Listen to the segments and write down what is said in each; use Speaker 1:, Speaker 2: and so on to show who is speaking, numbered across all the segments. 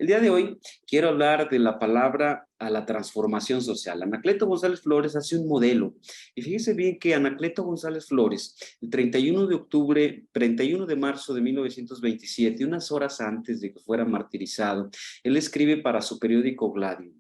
Speaker 1: El día de hoy quiero hablar de la palabra a la transformación social. Anacleto González Flores hace un modelo. Y fíjese bien que Anacleto González Flores, el 31 de octubre, 31 de marzo de 1927, unas horas antes de que fuera martirizado, él escribe para su periódico Gladio: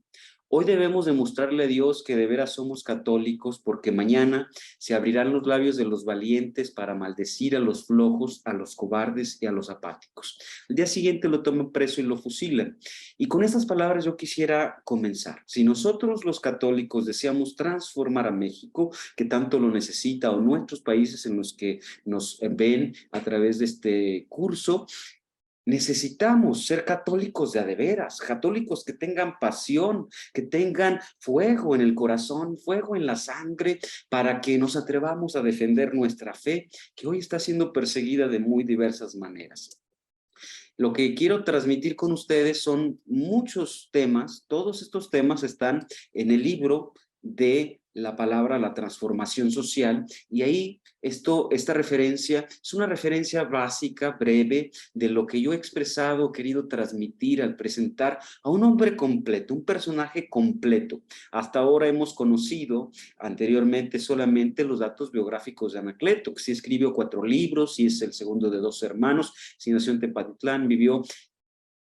Speaker 1: hoy debemos demostrarle a Dios que de veras somos católicos, porque mañana se abrirán los labios de los valientes para maldecir a los flojos, a los cobardes y a los apáticos. El día siguiente lo toman preso y lo fusilan. Y con estas palabras yo quisiera comenzar. Si nosotros los católicos deseamos transformar a México, que tanto lo necesita, o nuestros países en los que nos ven a través de este curso, necesitamos ser católicos de a de veras, católicos que tengan pasión, que tengan fuego en el corazón, fuego en la sangre, para que nos atrevamos a defender nuestra fe, que hoy está siendo perseguida de muy diversas maneras. Lo que quiero transmitir con ustedes son muchos temas. Todos estos temas están en el libro de la palabra la transformación social, y ahí esta referencia es una referencia básica, breve, de lo que yo he expresado, querido transmitir al presentar a un hombre completo, un personaje completo. Hasta ahora hemos conocido anteriormente solamente los datos biográficos de Anacleto, que sí escribió 4 libros, y es el segundo de 2 hermanos, sí nació en Tepatitlán, vivió.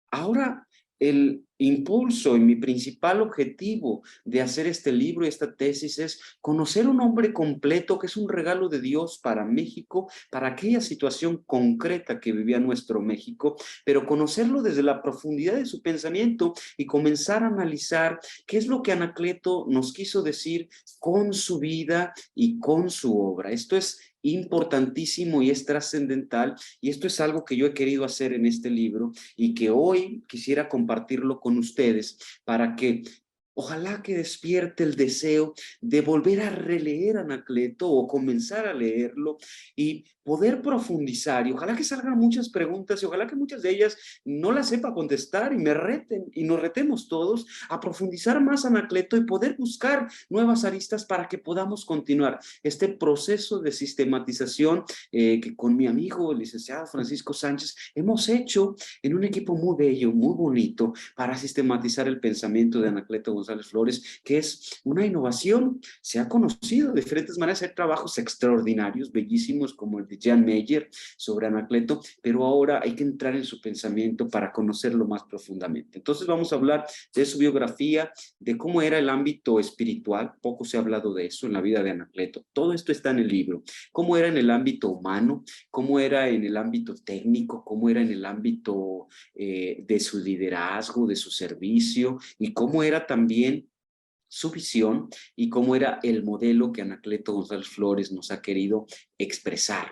Speaker 1: Ahora, el impulso y mi principal objetivo de hacer este libro y esta tesis es conocer un hombre completo, que es un regalo de Dios para México, para aquella situación concreta que vivía nuestro México, pero conocerlo desde la profundidad de su pensamiento y comenzar a analizar qué es lo que Anacleto nos quiso decir con su vida y con su obra. Esto es importantísimo y es trascendental, y esto es algo que yo he querido hacer en este libro y que hoy quisiera compartirlo con ustedes, para que ojalá que despierte el deseo de volver a releer Anacleto o comenzar a leerlo y poder profundizar, y ojalá que salgan muchas preguntas, y ojalá que muchas de ellas no las sepa contestar y me reten y nos retemos todos a profundizar más Anacleto y poder buscar nuevas aristas para que podamos continuar este proceso de sistematización que con mi amigo el licenciado Francisco Sánchez hemos hecho en un equipo muy bello, muy bonito, para sistematizar el pensamiento de Anacleto González Flores, que es una innovación. Se ha conocido de diferentes maneras, hay trabajos extraordinarios, bellísimos, como el de Jan Meyer sobre Anacleto, pero ahora hay que entrar en su pensamiento para conocerlo más profundamente. Entonces vamos a hablar de su biografía, de cómo era el ámbito espiritual. Poco se ha hablado de eso en la vida de Anacleto. Todo esto está en el libro. Cómo era en el ámbito humano, cómo era en el ámbito técnico, cómo era en el ámbito de su liderazgo, de su servicio, y cómo era también su visión y cómo era el modelo que Anacleto González Flores nos ha querido expresar.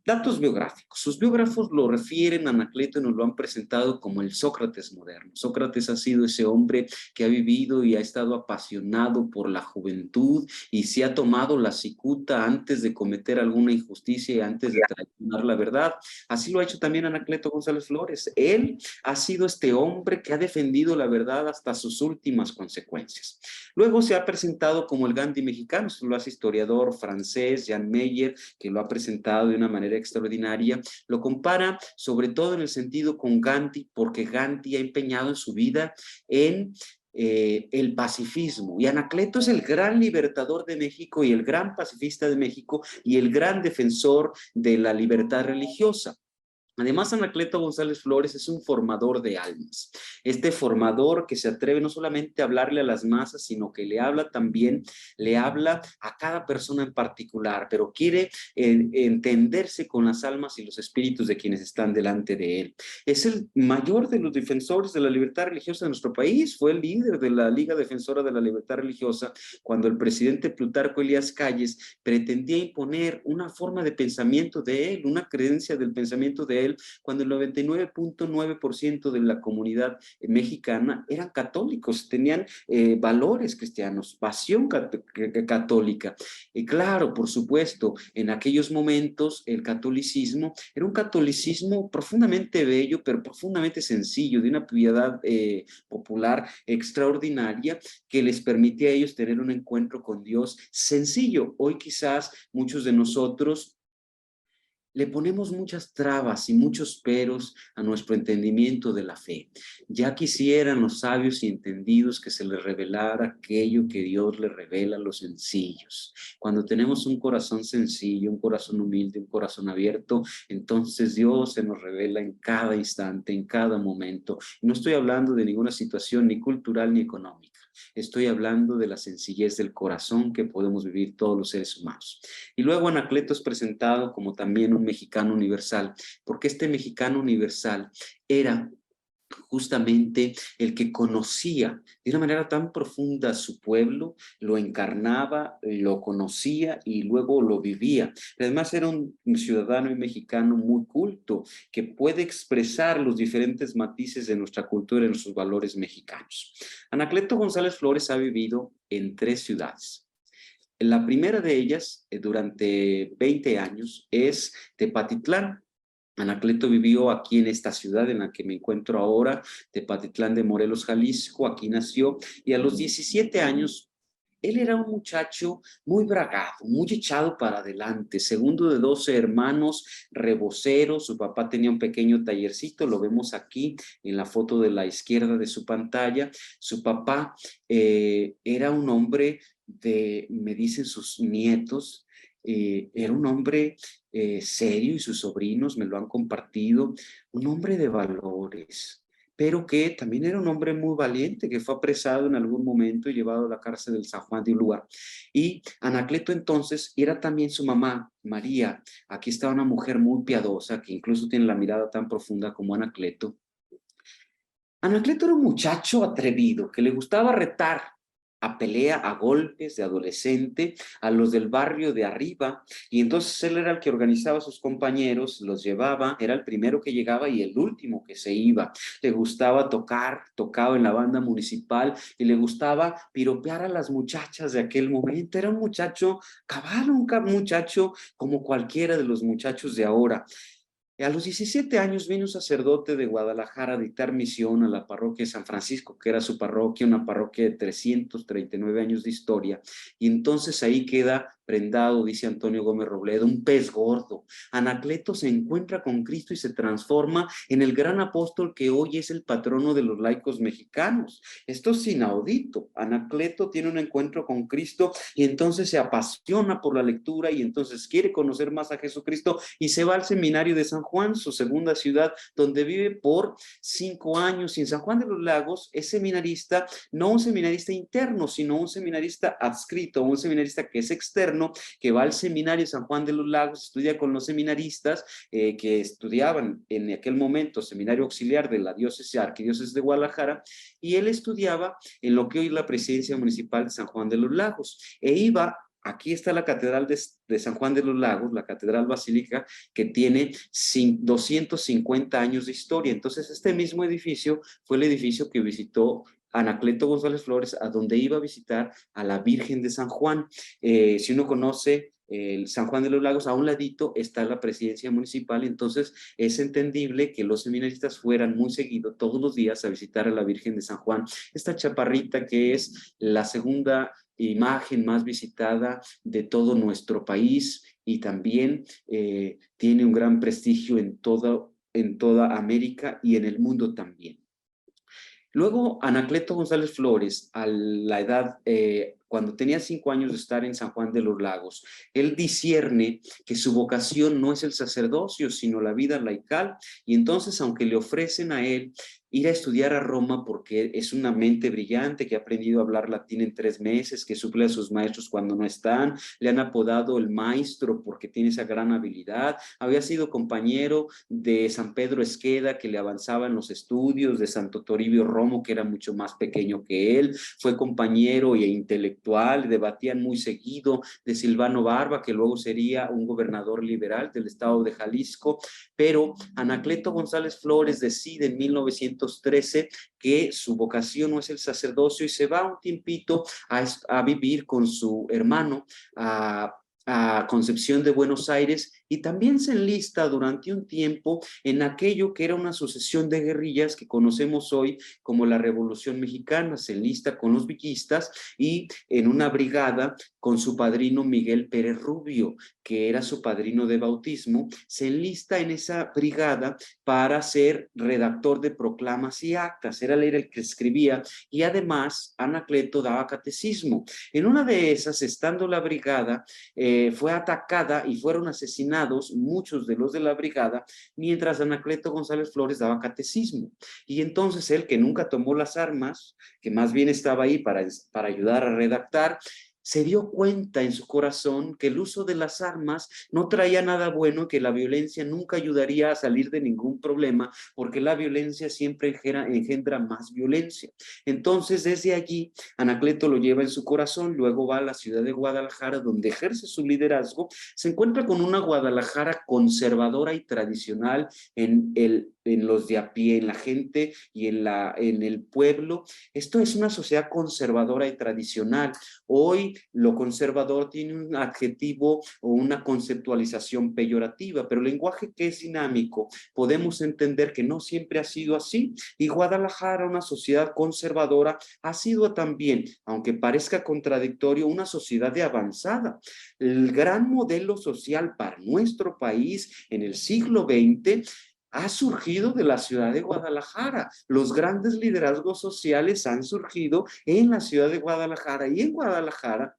Speaker 1: Datos biográficos. Sus biógrafos lo refieren a Anacleto y nos lo han presentado como el Sócrates moderno. Sócrates ha sido ese hombre que ha vivido y ha estado apasionado por la juventud y se ha tomado la cicuta antes de cometer alguna injusticia y antes de traicionar la verdad. Así lo ha hecho también Anacleto González Flores. Él ha sido este hombre que ha defendido la verdad hasta sus últimas consecuencias. Luego se ha presentado como el Gandhi mexicano. Eso lo hace historiador francés Jan Meyer, que lo ha presentado de una manera extraordinaria. Lo compara sobre todo en el sentido con Gandhi, porque Gandhi ha empeñado en su vida en el pacifismo, y Anacleto es el gran libertador de México y el gran pacifista de México y el gran defensor de la libertad religiosa. Además, Anacleto González Flores es un formador de almas. Este formador que se atreve no solamente a hablarle a las masas, sino que le habla también, le habla a cada persona en particular, pero quiere entenderse con las almas y los espíritus de quienes están delante de él. Es el mayor de los defensores de la libertad religiosa de nuestro país. Fue el líder de la Liga Defensora de la Libertad Religiosa cuando el presidente Plutarco Elías Calles pretendía imponer una forma de pensamiento de él, una creencia del pensamiento de él, cuando el 99.9% de la comunidad mexicana eran católicos, tenían valores cristianos, pasión católica. Y claro, por supuesto, en aquellos momentos el catolicismo era un catolicismo profundamente bello, pero profundamente sencillo, de una piedad popular extraordinaria, que les permitía a ellos tener un encuentro con Dios sencillo. Hoy quizás muchos de nosotros le ponemos muchas trabas y muchos peros a nuestro entendimiento de la fe. Ya quisieran los sabios y entendidos que se les revelara aquello que Dios le revela a los sencillos. Cuando tenemos un corazón sencillo, un corazón humilde, un corazón abierto, entonces Dios se nos revela en cada instante, en cada momento. No estoy hablando de ninguna situación ni cultural ni económica. Estoy hablando de la sencillez del corazón que podemos vivir todos los seres humanos. Y luego Anacleto es presentado como también un mexicano universal, porque este mexicano universal era justamente el que conocía de una manera tan profunda a su pueblo, lo encarnaba, lo conocía y luego lo vivía. Además era un ciudadano y mexicano muy culto, que puede expresar los diferentes matices de nuestra cultura y nuestros valores mexicanos. Anacleto González Flores ha vivido en 3 ciudades. La primera de ellas, durante 20 años, es Tepatitlán. Anacleto vivió aquí en esta ciudad en la que me encuentro ahora, Tepatitlán de Morelos, Jalisco. Aquí nació y a los 17 años, él era un muchacho muy bragado, muy echado para adelante, segundo de 12 hermanos, rebocero. Su papá tenía un pequeño tallercito, lo vemos aquí en la foto de la izquierda de su pantalla. Su papá era un hombre me dicen sus nietos, era un hombre serio, y sus sobrinos me lo han compartido, un hombre de valores, pero que también era un hombre muy valiente, que fue apresado en algún momento y llevado a la cárcel del San Juan de Ulúa. Y Anacleto entonces era también su mamá, María. Aquí está una mujer muy piadosa, que incluso tiene la mirada tan profunda como Anacleto. Anacleto era un muchacho atrevido, que le gustaba retar a pelea, a golpes de adolescente, a los del barrio de arriba, y entonces él era el que organizaba a sus compañeros, los llevaba, era el primero que llegaba y el último que se iba. Le gustaba tocar, tocaba en la banda municipal, y le gustaba piropear a las muchachas de aquel momento. Era un muchacho cabal, un muchacho como cualquiera de los muchachos de ahora. A los 17 años vino un sacerdote de Guadalajara a dictar misión a la parroquia de San Francisco, que era su parroquia, una parroquia de 339 años de historia, y entonces ahí queda prendado, dice Antonio Gómez Robledo, un pez gordo. Anacleto se encuentra con Cristo y se transforma en el gran apóstol que hoy es el patrono de los laicos mexicanos. Esto es inaudito. Anacleto tiene un encuentro con Cristo y entonces se apasiona por la lectura y entonces quiere conocer más a Jesucristo y se va al seminario de San Juan, su segunda ciudad, donde vive por 5 años. Y en San Juan de los Lagos es seminarista, no un seminarista interno, sino un seminarista adscrito, un seminarista que es externo, que va al seminario San Juan de los Lagos, estudia con los seminaristas que estudiaban en aquel momento, seminario auxiliar de la diócesis, arquidiócesis de Guadalajara, y él estudiaba en lo que hoy es la presidencia municipal de San Juan de los Lagos, e iba. Aquí está la catedral de San Juan de los Lagos, la catedral basílica, que tiene 250 años de historia. Entonces, este mismo edificio fue el edificio que visitó Anacleto González Flores, a donde iba a visitar a la Virgen de San Juan. Si uno conoce el San Juan de los Lagos, a un ladito está la presidencia municipal, entonces es entendible que los seminaristas fueran muy seguido todos los días a visitar a la Virgen de San Juan, esta chaparrita que es la segunda imagen más visitada de todo nuestro país, y también tiene un gran prestigio en toda América y en el mundo también. Luego, Anacleto González Flores, a la edad, cuando tenía 5 años de estar en San Juan de los Lagos, él discierne que su vocación no es el sacerdocio, sino la vida laical, y entonces, aunque le ofrecen a él ir a estudiar a Roma porque es una mente brillante que ha aprendido a hablar latín en 3 meses, que suple a sus maestros cuando no están, le han apodado el maestro porque tiene esa gran habilidad, había sido compañero de San Pedro Esqueda, que le avanzaba en los estudios, de Santo Toribio Romo, que era mucho más pequeño que él, fue compañero e intelectual, debatían muy seguido, de Silvano Barba, que luego sería un gobernador liberal del estado de Jalisco, pero Anacleto González Flores decide en 1913 que su vocación no es el sacerdocio y se va un tiempito a vivir con su hermano a Concepción de Buenos Aires, y también se enlista durante un tiempo en aquello que era una sucesión de guerrillas que conocemos hoy como la Revolución Mexicana. Se enlista con los villistas y en una brigada con su padrino Miguel Pérez Rubio, que era su padrino de bautismo. Se enlista en esa brigada para ser redactor de proclamas y actas. Era él el que escribía y además Anacleto daba catecismo. En una de esas, estando la brigada, fue atacada y fueron asesinados muchos de los de la brigada mientras Anacleto González Flores daba catecismo. Y entonces él, que nunca tomó las armas, que más bien estaba ahí para ayudar a redactar, se dio cuenta en su corazón que el uso de las armas no traía nada bueno, que la violencia nunca ayudaría a salir de ningún problema, porque la violencia siempre engendra más violencia. Entonces, desde allí, Anacleto lo lleva en su corazón, luego va a la ciudad de Guadalajara, donde ejerce su liderazgo, se encuentra con una Guadalajara conservadora y tradicional en los de a pie, en la gente y en el pueblo. Esto es una sociedad conservadora y tradicional. Hoy lo conservador tiene un adjetivo o una conceptualización peyorativa, pero el lenguaje que es dinámico, podemos entender que no siempre ha sido así. Y Guadalajara, una sociedad conservadora, ha sido también, aunque parezca contradictorio, una sociedad de avanzada. El gran modelo social para nuestro país en el siglo XX ha surgido de la ciudad de Guadalajara. Los grandes liderazgos sociales han surgido en la ciudad de Guadalajara y en Guadalajara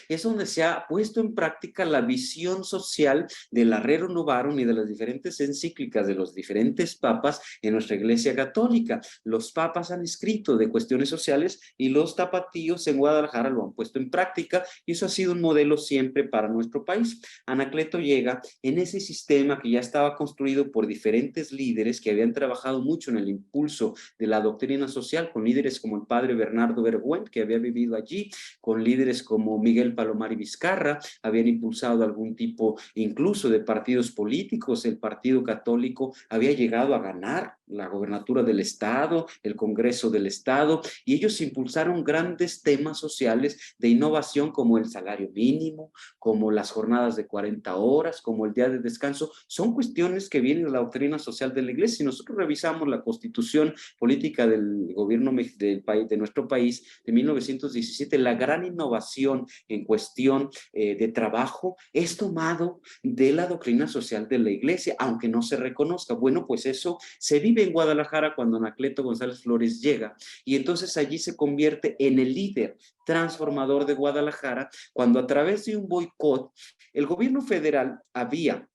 Speaker 1: es donde se ha puesto en práctica la visión social del Rerum Novarum y de las diferentes encíclicas de los diferentes papas en nuestra Iglesia Católica. Los papas han escrito de cuestiones sociales y los tapatíos en Guadalajara lo han puesto en práctica y eso ha sido un modelo siempre para nuestro país. Anacleto llega en ese sistema que ya estaba construido por diferentes líderes que habían trabajado mucho en el impulso de la doctrina social, con líderes como el padre Bernardo Bergüen, que había vivido allí, con líderes como Miguel Palomar y Vizcarra, habían impulsado algún tipo incluso de partidos políticos. El Partido Católico había llegado a ganar la gobernatura del Estado, el Congreso del Estado, y ellos impulsaron grandes temas sociales de innovación como el salario mínimo, como las jornadas de 40 horas, como el día de descanso. Son cuestiones que vienen de la doctrina social de la Iglesia. Si nosotros revisamos la constitución política del gobierno del país, de nuestro país de 1917, la gran innovación en cuestión de trabajo es tomado de la doctrina social de la Iglesia, aunque no se reconozca. Bueno, pues eso se vive en Guadalajara cuando Anacleto González Flores llega y entonces allí se convierte en el líder transformador de Guadalajara cuando a través de un boicot el gobierno federal había,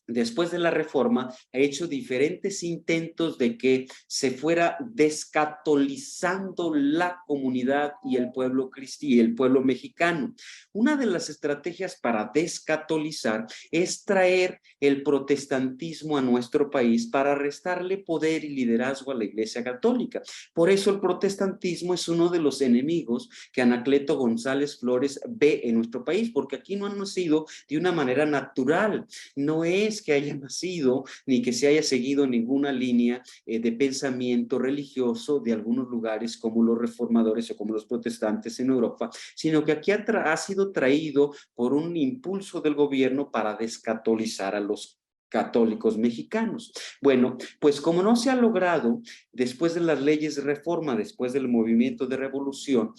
Speaker 1: después de la reforma, ha hecho diferentes intentos de que se fuera descatolizando la comunidad y el pueblo cristiano y el pueblo mexicano. Una de las estrategias para descatolizar es traer el protestantismo a nuestro país para restarle poder y liderazgo a la Iglesia Católica. Por eso el protestantismo es uno de los enemigos que Anacleto González Flores ve en nuestro país, porque aquí no han nacido de una manera natural. No es que haya nacido ni que se haya seguido ninguna línea de pensamiento religioso de algunos lugares como los reformadores o como los protestantes en Europa, sino que aquí ha sido traído por un impulso del gobierno para descatolizar a los católicos mexicanos. Bueno, pues como no se ha logrado después de las leyes de reforma, después del movimiento de revolución,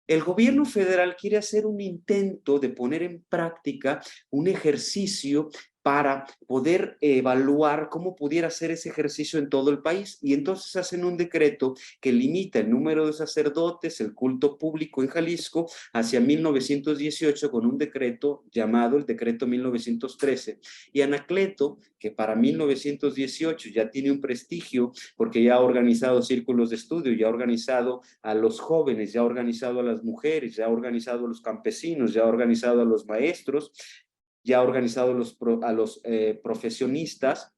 Speaker 1: el gobierno federal quiere hacer un intento de poner en práctica un ejercicio para poder evaluar cómo pudiera hacer ese ejercicio en todo el país. Y entonces hacen un decreto que limita el número de sacerdotes, el culto público en Jalisco, hacia 1918 con un decreto llamado el Decreto 1913. Y Anacleto, que para 1918 ya tiene un prestigio porque ya ha organizado círculos de estudio, ya ha organizado a los jóvenes, ya ha organizado a las mujeres, ya ha organizado a los campesinos, ya ha organizado a los maestros, ya ha organizado a los profesionistas.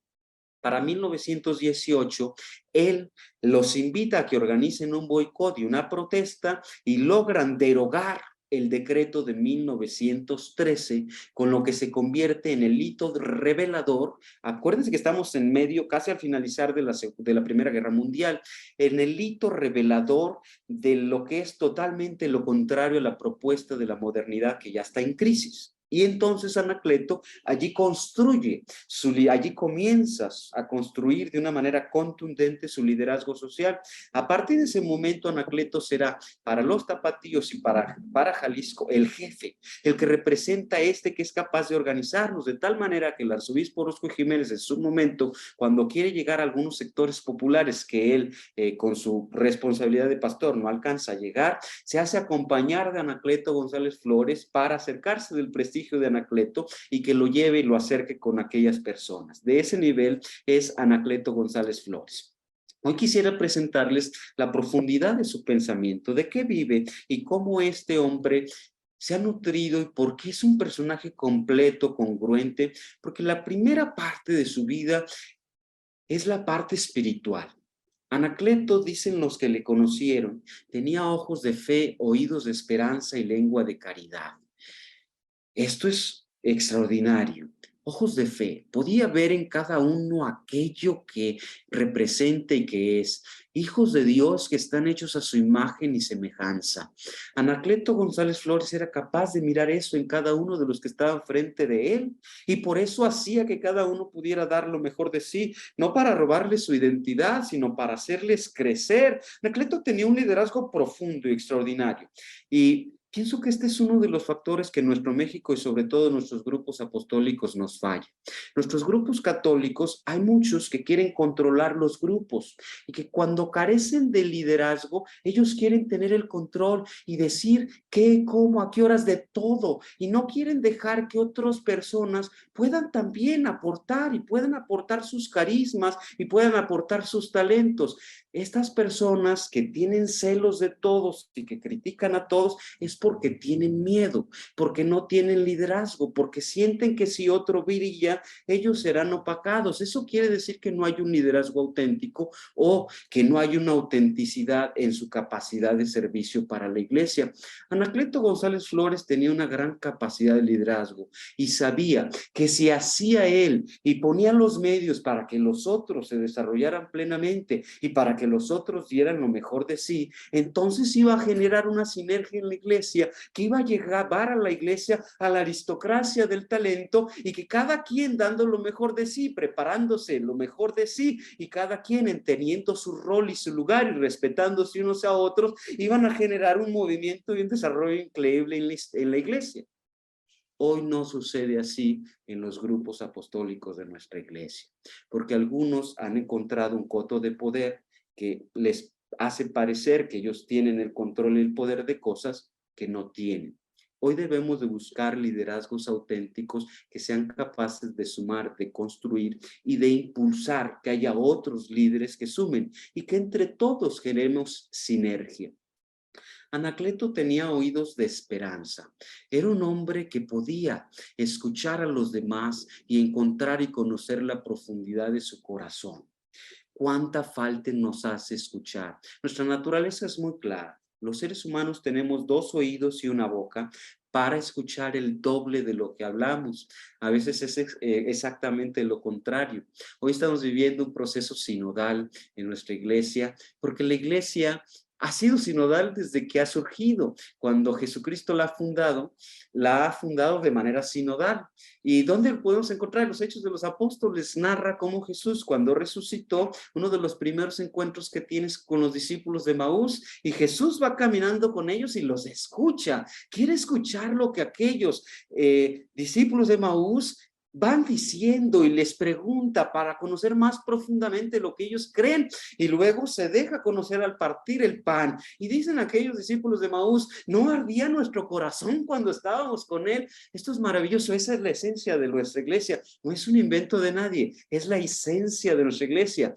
Speaker 1: Para 1918, él los invita a que organicen un boicot y una protesta y logran derogar el decreto de 1913, con lo que se convierte en el hito revelador. Acuérdense que estamos en medio, casi al finalizar de la Primera Guerra Mundial, en el hito revelador de lo que es totalmente lo contrario a la propuesta de la modernidad que ya está en crisis. Y entonces Anacleto allí construye, allí comienzas a construir de una manera contundente su liderazgo social. A partir de ese momento Anacleto será para los tapatíos y para Jalisco el jefe, el que representa que es capaz de organizarnos de tal manera que el arzobispo Orozco Jiménez en su momento, cuando quiere llegar a algunos sectores populares que él con su responsabilidad de pastor no alcanza a llegar, se hace acompañar de Anacleto González Flores para acercarse del prestigio de Anacleto y que lo lleve y lo acerque con aquellas personas. De ese nivel es Anacleto González Flores. Hoy quisiera presentarles la profundidad de su pensamiento, de qué vive y cómo este hombre se ha nutrido y por qué es un personaje completo, congruente, porque la primera parte de su vida es la parte espiritual. Anacleto, dicen los que le conocieron, tenía ojos de fe, oídos de esperanza y lengua de caridad. Esto es extraordinario. Ojos de fe. Podía ver en cada uno aquello que representa y que es. Hijos de Dios que están hechos a su imagen y semejanza. Anacleto González Flores era capaz de mirar eso en cada uno de los que estaban frente de él y por eso hacía que cada uno pudiera dar lo mejor de sí, no para robarles su identidad, sino para hacerles crecer. Anacleto tenía un liderazgo profundo y extraordinario y pienso que este es uno de los factores que en nuestro México y sobre todo en nuestros grupos apostólicos nos falla. Nuestros grupos católicos, hay muchos que quieren controlar los grupos y que cuando carecen de liderazgo, ellos quieren tener el control y decir qué, cómo, a qué horas de todo y no quieren dejar que otras personas puedan también aportar y puedan aportar sus carismas y puedan aportar sus talentos. Estas personas que tienen celos de todos y que critican a todos es porque tienen miedo, porque no tienen liderazgo, porque sienten que si otro brilla, ellos serán opacados. Eso quiere decir que no hay un liderazgo auténtico o que no hay una autenticidad en su capacidad de servicio para la iglesia. Anacleto González Flores tenía una gran capacidad de liderazgo y sabía que si hacía él y ponía los medios para que los otros se desarrollaran plenamente y para que los otros dieran lo mejor de sí, entonces iba a generar una sinergia en la iglesia que iba a llevar a la iglesia a la aristocracia del talento y que cada quien dando lo mejor de sí, preparándose lo mejor de sí y cada quien teniendo su rol y su lugar y respetándose unos a otros, iban a generar un movimiento y un desarrollo increíble en la iglesia. Hoy no sucede así en los grupos apostólicos de nuestra iglesia, porque algunos han encontrado un coto de poder que les hace parecer que ellos tienen el control y el poder de cosas que no tienen. Hoy debemos de buscar liderazgos auténticos que sean capaces de sumar, de construir y de impulsar que haya otros líderes que sumen y que entre todos generemos sinergia. Anacleto tenía oídos de esperanza. Era un hombre que podía escuchar a los demás y encontrar y conocer la profundidad de su corazón. ¿Cuánta falta nos hace escuchar? Nuestra naturaleza es muy clara. Los seres humanos tenemos dos oídos y una boca para escuchar el doble de lo que hablamos. A veces es exactamente lo contrario. Hoy estamos viviendo un proceso sinodal en nuestra iglesia, porque la iglesia ha sido sinodal desde que ha surgido. Cuando Jesucristo la ha fundado de manera sinodal. ¿Y dónde podemos encontrar? Los Hechos de los Apóstoles narra cómo Jesús, cuando resucitó, uno de los primeros encuentros que tienes con los discípulos de Maús, y Jesús va caminando con ellos y los escucha. Quiere escuchar lo que aquellos discípulos de Maús van diciendo y les pregunta para conocer más profundamente lo que ellos creen y luego se deja conocer al partir el pan. Y dicen aquellos discípulos de Maús, ¿no ardía nuestro corazón cuando estábamos con él? Esto es maravilloso, esa es la esencia de nuestra iglesia, no es un invento de nadie, es la esencia de nuestra iglesia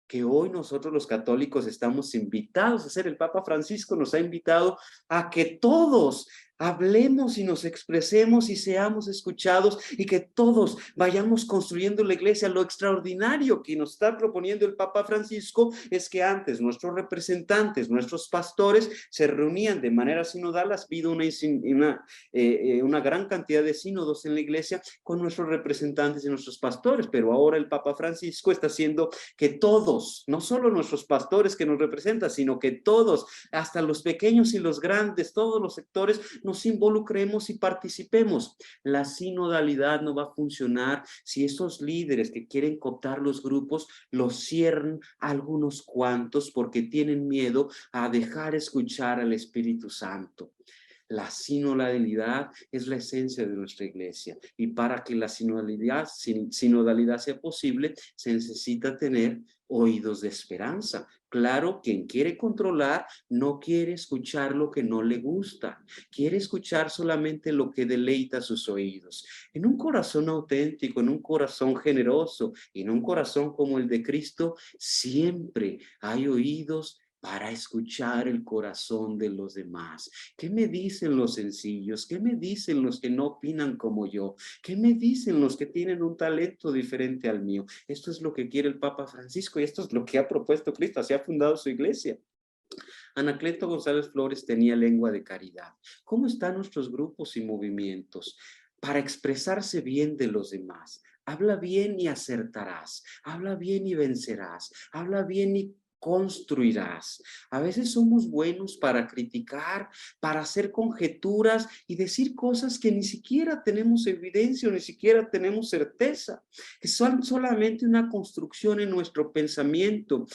Speaker 1: que hoy nosotros los católicos estamos invitados a hacer. El Papa Francisco nos ha invitado a que todos hablemos y nos expresemos y seamos escuchados y que todos vayamos construyendo la iglesia. Lo extraordinario que nos está proponiendo el Papa Francisco es que antes nuestros representantes, nuestros pastores se reunían de manera sinodal. Ha habido una gran cantidad de sínodos en la iglesia con nuestros representantes y nuestros pastores, pero ahora el Papa Francisco está haciendo que todos, no solo nuestros pastores que nos representan, sino que todos, hasta los pequeños y los grandes, todos los sectores, nos involucremos y participemos. La sinodalidad no va a funcionar si esos líderes que quieren cooptar los grupos los cierran a algunos cuantos porque tienen miedo a dejar escuchar al Espíritu Santo. La sinodalidad es la esencia de nuestra iglesia y para que la sinodalidad sea posible se necesita tener oídos de esperanza. Claro, quien quiere controlar no quiere escuchar lo que no le gusta, quiere escuchar solamente lo que deleita sus oídos. En un corazón auténtico, en un corazón generoso, en un corazón como el de Cristo, siempre hay oídos para escuchar el corazón de los demás. ¿Qué me dicen los sencillos? ¿Qué me dicen los que no opinan como yo? ¿Qué me dicen los que tienen un talento diferente al mío? Esto es lo que quiere el Papa Francisco y esto es lo que ha propuesto Cristo, así ha fundado su iglesia. Anacleto González Flores tenía lengua de caridad. ¿Cómo están nuestros grupos y movimientos? Para expresarse bien de los demás. Habla bien y acertarás. Habla bien y vencerás. Habla bien y construirás. A veces somos buenos para criticar, para hacer conjeturas y decir cosas que ni siquiera tenemos evidencia o ni siquiera tenemos certeza, que son solamente una construcción en nuestro pensamiento.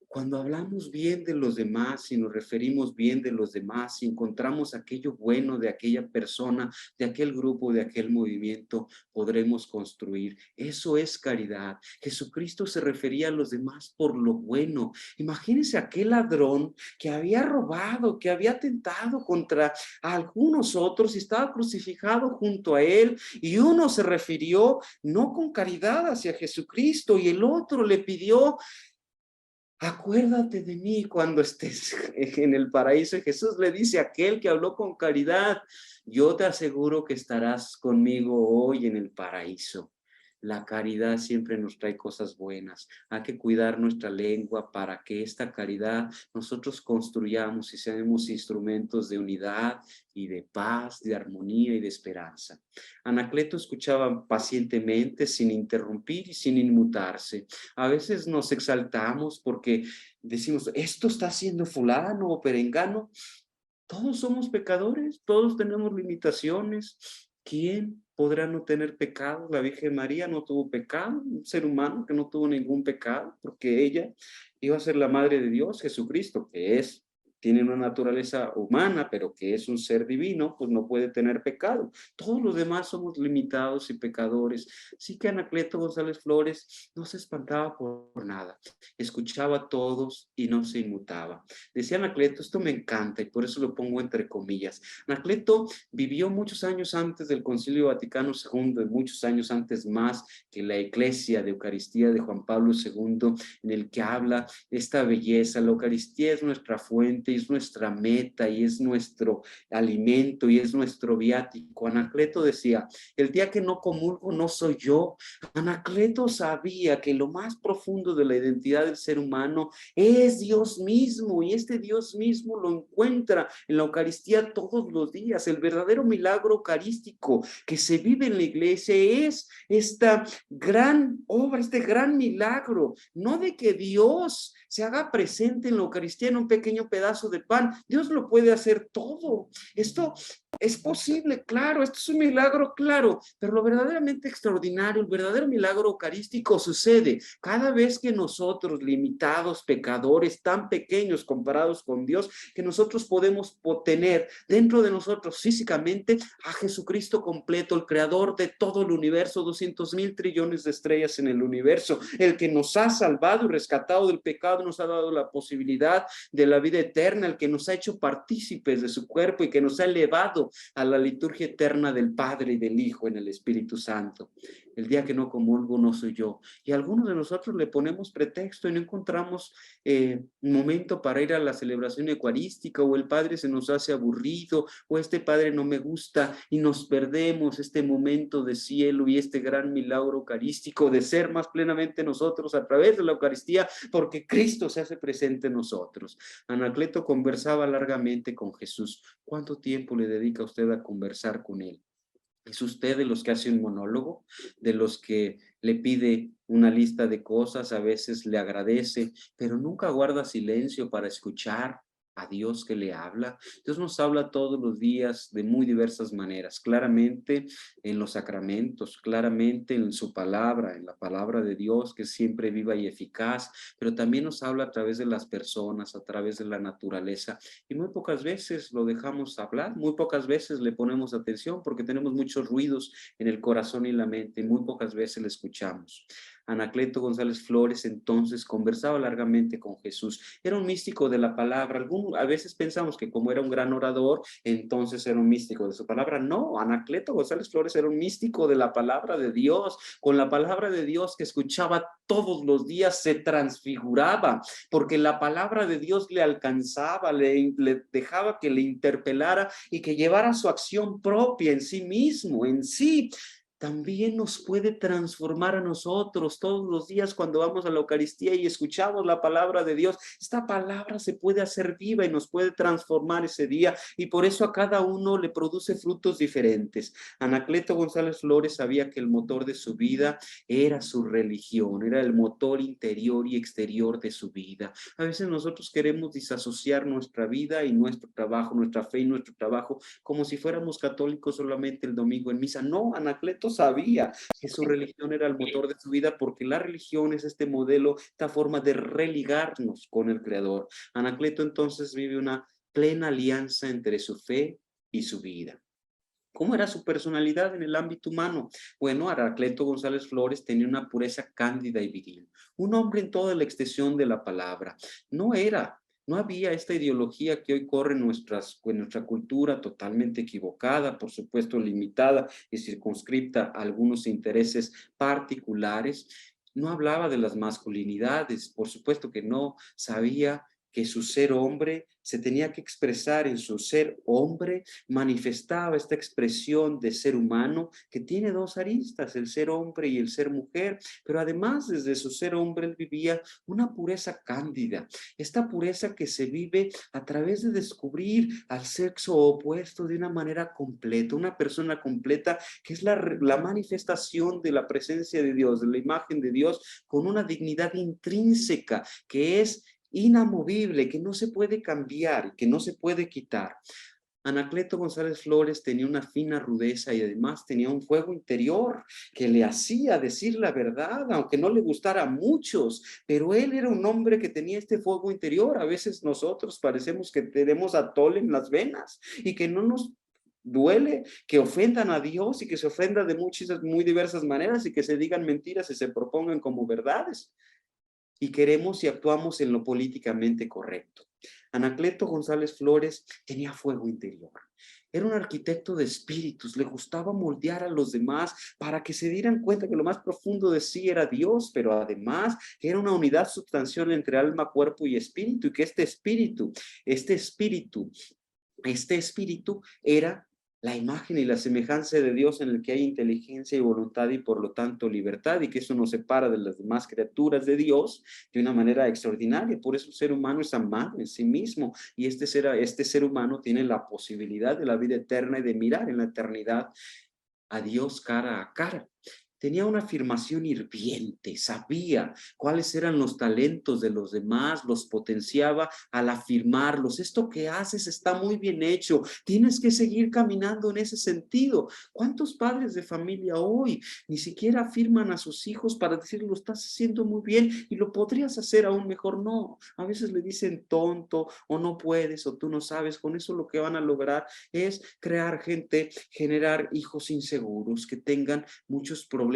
Speaker 1: Cuando hablamos bien de los demás y nos referimos bien de los demás y encontramos aquello bueno de aquella persona, de aquel grupo, de aquel movimiento, podremos construir. Eso es caridad. Jesucristo se refería a los demás por lo bueno. Imagínense aquel ladrón que había robado, que había atentado contra algunos otros y estaba crucificado junto a él y uno se refirió no con caridad hacia Jesucristo y el otro le pidió: acuérdate de mí cuando estés en el paraíso. Y Jesús le dice a aquel que habló con caridad: yo te aseguro que estarás conmigo hoy en el paraíso. La caridad siempre nos trae cosas buenas. Hay que cuidar nuestra lengua para que esta caridad nosotros construyamos y seamos instrumentos de unidad y de paz, de armonía y de esperanza. Anacleto escuchaba pacientemente, sin interrumpir y sin inmutarse. A veces nos exaltamos porque decimos: esto está haciendo fulano o perengano. Todos somos pecadores, todos tenemos limitaciones. ¿Quién podrá no tener pecado? La Virgen María no tuvo pecado, un ser humano que no tuvo ningún pecado, porque ella iba a ser la madre de Dios, Jesucristo, tiene una naturaleza humana, pero que es un ser divino, pues no puede tener pecado. Todos los demás somos limitados y pecadores. Sí que Anacleto González Flores no se espantaba por nada, escuchaba a todos y no se inmutaba. Decía Anacleto, esto me encanta y por eso lo pongo entre comillas. Anacleto vivió muchos años antes del Concilio Vaticano II y muchos años antes más que la Iglesia de Eucaristía de Juan Pablo II, en el que habla esta belleza. La Eucaristía es nuestra fuente, es nuestra meta y es nuestro alimento y es nuestro viático. Anacleto decía: el día que no comulgo no soy yo. Anacleto sabía que lo más profundo de la identidad del ser humano es Dios mismo y este Dios mismo lo encuentra en la Eucaristía todos los días. El verdadero milagro eucarístico que se vive en la iglesia es esta gran obra, este gran milagro, no de que Dios se haga presente en la Eucaristía en un pequeño pedazo de pan. Dios lo puede hacer todo. Esto es posible, claro, esto es un milagro, claro, pero lo verdaderamente extraordinario, el verdadero milagro eucarístico sucede cada vez que nosotros, limitados, pecadores, tan pequeños comparados con Dios, que nosotros podemos tener dentro de nosotros físicamente a Jesucristo completo, el creador de todo el universo, 200,000 trillones de estrellas en el universo, el que nos ha salvado y rescatado del pecado, nos ha dado la posibilidad de la vida eterna, el que nos ha hecho partícipes de su cuerpo y que nos ha elevado a la liturgia eterna del Padre y del Hijo en el Espíritu Santo. El día que no comulgo no soy yo. Y a algunos de nosotros le ponemos pretexto y no encontramos un momento para ir a la celebración eucarística, o el Padre se nos hace aburrido, o este Padre no me gusta, y nos perdemos este momento de cielo y este gran milagro eucarístico de ser más plenamente nosotros a través de la Eucaristía, porque Cristo se hace presente en nosotros. Anacleto conversaba largamente con Jesús. ¿Cuánto tiempo le dedica usted a conversar con él? ¿Es usted de los que hace un monólogo? ¿De los que le pide una lista de cosas, a veces le agradece, pero nunca guarda silencio para escuchar? a Dios que le habla. Dios nos habla todos los días de muy diversas maneras, claramente en los sacramentos, claramente en su palabra, en la palabra de Dios que es siempre viva y eficaz, pero también nos habla a través de las personas, a través de la naturaleza, y muy pocas veces lo dejamos hablar, muy pocas veces le ponemos atención porque tenemos muchos ruidos en el corazón y la mente, y muy pocas veces le escuchamos. Anacleto González Flores entonces conversaba largamente con Jesús. Era un místico de la palabra. A veces pensamos que como era un gran orador, entonces era un místico de su palabra. No, Anacleto González Flores era un místico de la palabra de Dios. Con la palabra de Dios que escuchaba todos los días se transfiguraba, porque la palabra de Dios le alcanzaba, le dejaba que le interpelara y que llevara su acción propia en sí mismo, en sí también nos puede transformar a nosotros todos los días cuando vamos a la Eucaristía y escuchamos la palabra de Dios. Esta palabra se puede hacer viva y nos puede transformar ese día, y por eso a cada uno le produce frutos diferentes. Anacleto González Flores sabía que el motor de su vida era su religión, era el motor interior y exterior de su vida. A veces nosotros queremos disasociar nuestra vida y nuestro trabajo, nuestra fe y nuestro trabajo, como si fuéramos católicos solamente el domingo en misa. No, Anacleto sabía que su religión era el motor de su vida, porque la religión es este modelo, esta forma de religarnos con el Creador. Anacleto entonces vive una plena alianza entre su fe y su vida. ¿Cómo era su personalidad en el ámbito humano? Bueno, Anacleto González Flores tenía una pureza cándida y viril, un hombre en toda la extensión de la palabra. No había esta ideología que hoy corre en nuestra cultura, totalmente equivocada, por supuesto limitada y circunscripta a algunos intereses particulares. No hablaba de las masculinidades, por supuesto que no. Sabía que su ser hombre se tenía que expresar en su ser hombre, manifestaba esta expresión de ser humano que tiene dos aristas, el ser hombre y el ser mujer, pero además desde su ser hombre él vivía una pureza cándida, esta pureza que se vive a través de descubrir al sexo opuesto de una manera completa, una persona completa que es la manifestación de la presencia de Dios, de la imagen de Dios, con una dignidad intrínseca que es inamovible, que no se puede cambiar, que no se puede quitar. Anacleto González Flores tenía una fina rudeza y además tenía un fuego interior que le hacía decir la verdad, aunque no le gustara a muchos, pero él era un hombre que tenía este fuego interior. A veces nosotros parecemos que tenemos atole en las venas y que no nos duele que ofendan a Dios y que se ofenda de muchas, muy diversas maneras y que se digan mentiras y se propongan como verdades, y queremos y actuamos en lo políticamente correcto. Anacleto González Flores tenía fuego interior. Era un arquitecto de espíritus, le gustaba moldear a los demás para que se dieran cuenta que lo más profundo de sí era Dios, pero además que era una unidad sustancial entre alma, cuerpo y espíritu, y que este espíritu, este espíritu era la imagen y la semejanza de Dios, en el que hay inteligencia y voluntad y por lo tanto libertad, y que eso nos separa de las demás criaturas de Dios de una manera extraordinaria. Por eso el ser humano es amado en sí mismo, y este ser humano tiene la posibilidad de la vida eterna y de mirar en la eternidad a Dios cara a cara. Tenía una afirmación hirviente, sabía cuáles eran los talentos de los demás, los potenciaba al afirmarlos. Esto que haces está muy bien hecho, tienes que seguir caminando en ese sentido. ¿Cuántos padres de familia hoy ni siquiera afirman a sus hijos para decir lo estás haciendo muy bien y lo podrías hacer aún mejor? No, a veces le dicen tonto o no puedes o tú no sabes. Con eso lo que van a lograr es crear gente, generar hijos inseguros que tengan muchos problemas,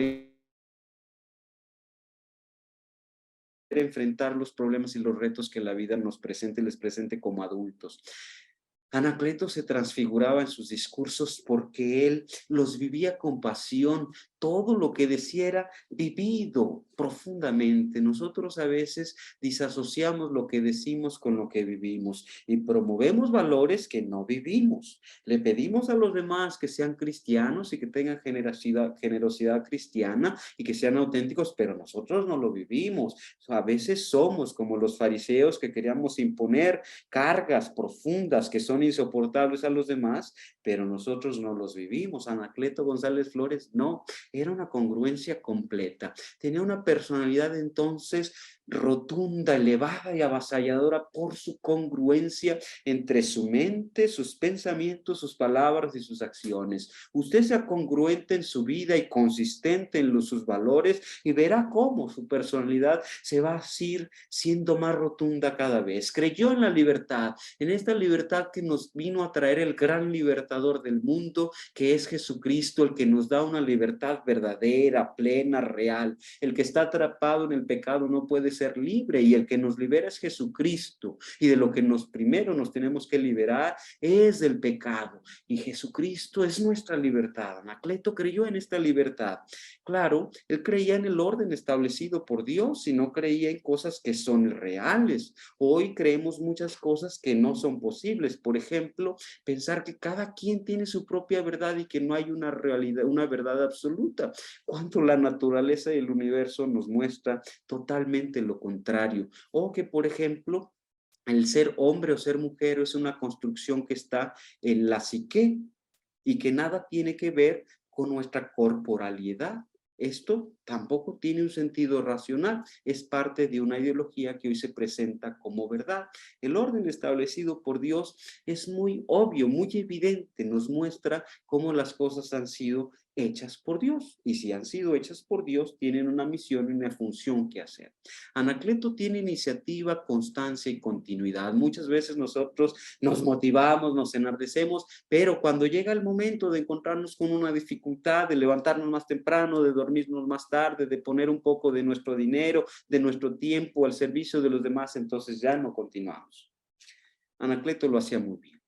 Speaker 1: enfrentar los problemas y los retos que la vida nos presente, les presente como adultos. Anacleto se transfiguraba en sus discursos porque él los vivía con pasión. Todo lo que decía era vivido profundamente. Nosotros a veces disasociamos lo que decimos con lo que vivimos y promovemos valores que no vivimos. Le pedimos a los demás que sean cristianos y que tengan generosidad cristiana y que sean auténticos, pero nosotros no lo vivimos. A veces somos como los fariseos que queríamos imponer cargas profundas que son insoportables a los demás, pero nosotros no los vivimos. Anacleto González Flores no, era una congruencia completa. Tenía una personalidad entonces rotunda, elevada y avasalladora por su congruencia entre su mente, sus pensamientos, sus palabras y sus acciones. Usted sea congruente en su vida y consistente en sus valores y verá cómo su personalidad se va a ir siendo más rotunda cada vez. Creyó en la libertad, en esta libertad que nos vino a traer el gran libertador del mundo, que es Jesucristo, el que nos da una libertad verdadera, plena, real. El que está atrapado en el pecado no puede ser libre, y el que nos libera es Jesucristo, y de lo que primero nos tenemos que liberar es del pecado, y Jesucristo es nuestra libertad. Anacleto creyó en esta libertad. Claro, él creía en el orden establecido por Dios y no creía en cosas que son reales. Hoy creemos muchas cosas que no son posibles. Por ejemplo, pensar que cada quien tiene su propia verdad y que no hay una realidad, una verdad absoluta, cuando la naturaleza y el universo nos muestra totalmente lo contrario. O que, por ejemplo, el ser hombre o ser mujer es una construcción que está en la psique y que nada tiene que ver con nuestra corporalidad. Esto tampoco tiene un sentido racional, es parte de una ideología que hoy se presenta como verdad. El orden establecido por Dios es muy obvio, muy evidente, nos muestra cómo las cosas han sido hechas por Dios, y si han sido hechas por Dios, tienen una misión y una función que hacer. Anacleto tiene iniciativa, constancia y continuidad. Muchas veces nosotros nos motivamos, nos enardecemos, pero cuando llega el momento de encontrarnos con una dificultad, de levantarnos más temprano, de dormirnos más tarde, de poner un poco de nuestro dinero, de nuestro tiempo al servicio de los demás, entonces ya no continuamos. Anacleto lo hacía muy bien.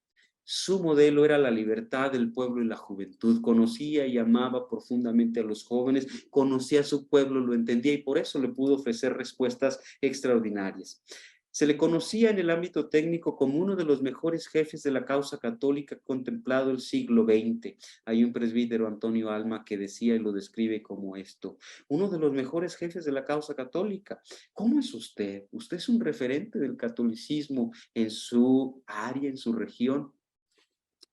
Speaker 1: Su modelo era la libertad del pueblo y la juventud. Conocía y amaba profundamente a los jóvenes, conocía a su pueblo, lo entendía, y por eso le pudo ofrecer respuestas extraordinarias. Se le conocía en el ámbito técnico como uno de los mejores jefes de la causa católica contemplado el siglo XX. Hay un presbítero, Antonio Alma, que decía y lo describe como esto: uno de los mejores jefes de la causa católica. ¿Cómo es usted? Usted es un referente del catolicismo en su área, en su región.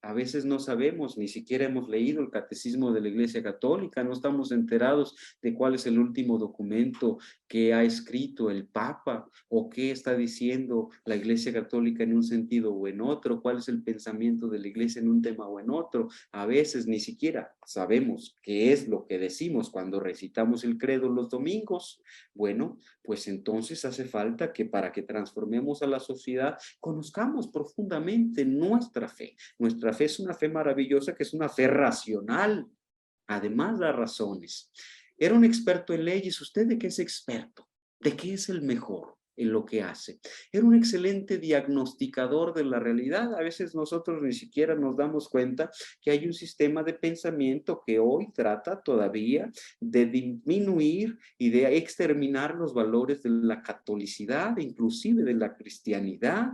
Speaker 1: A veces no sabemos, ni siquiera hemos leído el catecismo de la Iglesia Católica, no estamos enterados de cuál es el último documento que ha escrito el Papa, o qué está diciendo la Iglesia Católica en un sentido o en otro, cuál es el pensamiento de la Iglesia en un tema o en otro. A veces ni siquiera sabemos qué es lo que decimos cuando recitamos el credo los domingos. Bueno, pues entonces hace falta que, para que transformemos a la sociedad, conozcamos profundamente nuestra fe. Nuestra fe es una fe maravillosa, que es una fe racional. Además, da razones. Era un experto en leyes. ¿Usted de qué es experto? ¿De qué es el mejor en lo que hace? Era un excelente diagnosticador de la realidad. A veces nosotros ni siquiera nos damos cuenta que hay un sistema de pensamiento que hoy trata todavía de disminuir y de exterminar los valores de la catolicidad, inclusive de la cristianidad,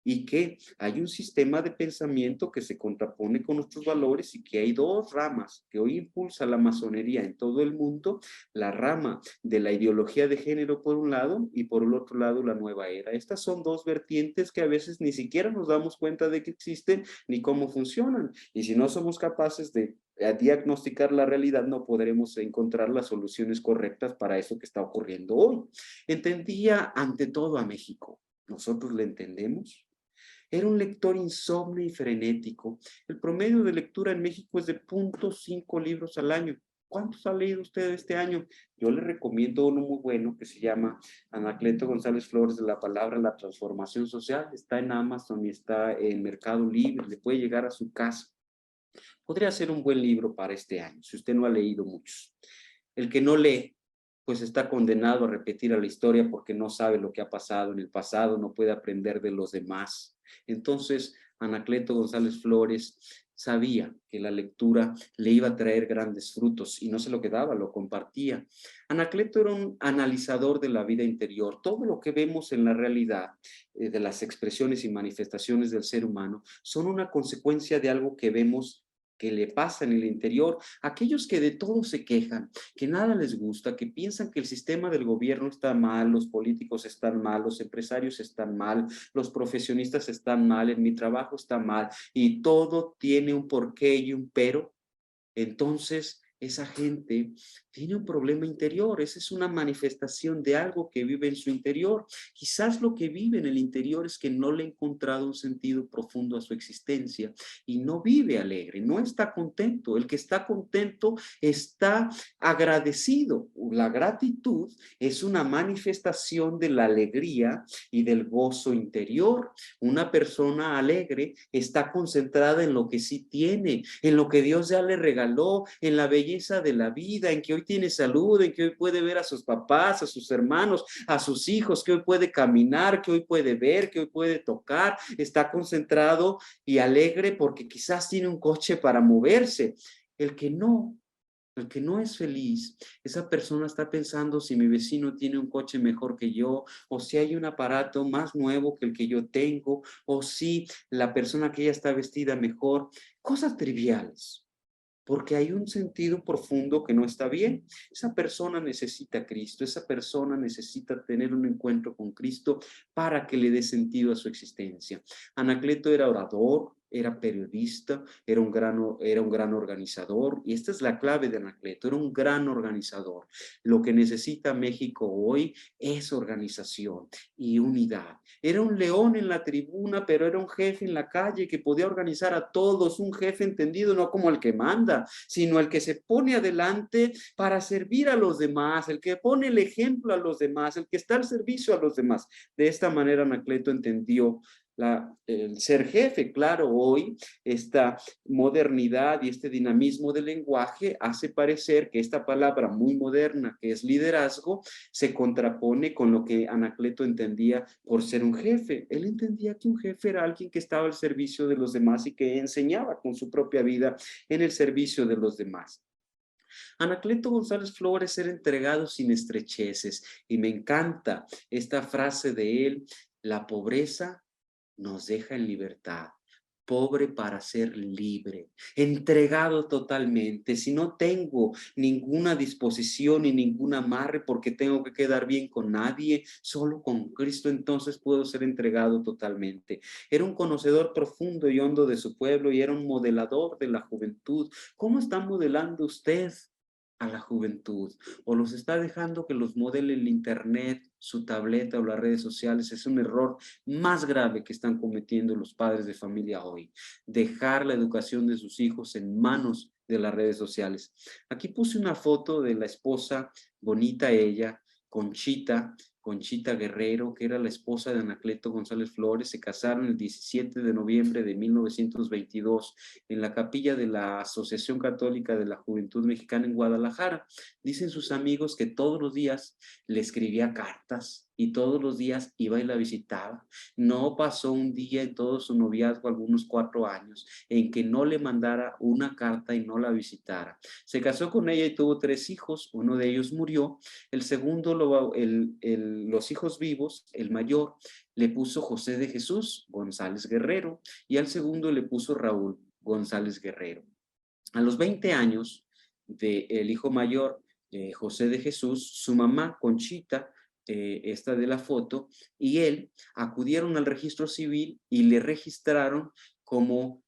Speaker 1: y que hay un sistema de pensamiento que se contrapone con nuestros valores, y que hay dos ramas que hoy impulsa la masonería en todo el mundo: la rama de la ideología de género por un lado, y por el otro lado la nueva era. Estas son dos vertientes que a veces ni siquiera nos damos cuenta de que existen ni cómo funcionan, y si no somos capaces de diagnosticar la realidad, no podremos encontrar las soluciones correctas para eso que está ocurriendo hoy. Entendía ante todo a México. ¿Nosotros le entendemos? Era un lector insomne y frenético. El promedio de lectura en México es de 0.5 libros al año. ¿Cuántos ha leído usted este año? Yo le recomiendo uno muy bueno que se llama Anacleto González Flores, de la palabra La transformación social. Está en Amazon y está en Mercado Libre. Le puede llegar a su casa. Podría ser un buen libro para este año, si usted no ha leído muchos. El que no lee, pues está condenado a repetir a la historia, porque no sabe lo que ha pasado en el pasado, no puede aprender de los demás. Entonces, Anacleto González Flores sabía que la lectura le iba a traer grandes frutos, y no se lo quedaba, lo compartía. Anacleto era un analizador de la vida interior. Todo lo que vemos en la realidad, de las expresiones y manifestaciones del ser humano, son una consecuencia de algo que vemos que le pasa en el interior. Aquellos que de todo se quejan, que nada les gusta, que piensan que el sistema del gobierno está mal, los políticos están mal, los empresarios están mal, los profesionistas están mal, en mi trabajo está mal, y todo tiene un porqué y un pero, entonces esa gente tiene un problema interior. Esa es una manifestación de algo que vive en su interior. Quizás lo que vive en el interior es que no le ha encontrado un sentido profundo a su existencia y no vive alegre, no está contento. El que está contento está agradecido. La gratitud es una manifestación de la alegría y del gozo interior. Una persona alegre está concentrada en lo que sí tiene, en lo que Dios ya le regaló, en la belleza de la vida, en que hoy tiene salud, en que hoy puede ver a sus papás, a sus hermanos, a sus hijos, que hoy puede caminar, que hoy puede ver, que hoy puede tocar. Está concentrado y alegre porque quizás tiene un coche para moverse. El que no, el que no es feliz, esa persona está pensando si mi vecino tiene un coche mejor que yo, o si hay un aparato más nuevo que el que yo tengo, o si la persona que ella está vestida mejor. Cosas triviales, porque hay un sentido profundo que no está bien. Esa persona necesita a Cristo, esa persona necesita tener un encuentro con Cristo para que le dé sentido a su existencia. Anacleto era orador, era periodista, era un gran organizador, y esta es la clave de Anacleto, era un gran organizador. Lo que necesita México hoy es organización y unidad. Era un león en la tribuna, pero era un jefe en la calle que podía organizar a todos, un jefe entendido no como el que manda, sino el que se pone adelante para servir a los demás, el que pone el ejemplo a los demás, el que está al servicio a los demás. De esta manera Anacleto entendió el ser jefe. Claro, hoy esta modernidad y este dinamismo del lenguaje hace parecer que esta palabra muy moderna, que es liderazgo, se contrapone con lo que Anacleto entendía por ser un jefe. Él entendía que un jefe era alguien que estaba al servicio de los demás y que enseñaba con su propia vida en el servicio de los demás. Anacleto González Flores era entregado sin estrecheces, y me encanta esta frase de él: la pobreza nos deja en libertad. Pobre para ser libre, entregado totalmente. Si no tengo ninguna disposición y ningún amarre porque tengo que quedar bien con nadie, solo con Cristo, entonces puedo ser entregado totalmente. Era un conocedor profundo y hondo de su pueblo y era un modelador de la juventud. ¿Cómo está modelando usted a la juventud? ¿O los está dejando que los modele el internet, su tableta o las redes sociales? Es un error más grave que están cometiendo los padres de familia hoy: dejar la educación de sus hijos en manos de las redes sociales. Aquí puse una foto de la esposa, bonita ella, Conchita Guerrero, que era la esposa de Anacleto González Flores. Se casaron el 17 de noviembre de 1922 en la capilla de la Asociación Católica de la Juventud Mexicana en Guadalajara. Dicen sus amigos que todos los días le escribía cartas y todos los días iba y la visitaba. No pasó un día en todo su noviazgo, algunos 4 años, en que no le mandara una carta y no la visitara. Se casó con ella y tuvo 3 hijos. Uno de ellos murió. El segundo, los hijos vivos, el mayor, le puso José de Jesús González Guerrero, y al segundo le puso Raúl González Guerrero. A los 20 años del hijo mayor, José de Jesús, su mamá, Conchita, esta de la foto, y él acudieron al registro civil y le registraron como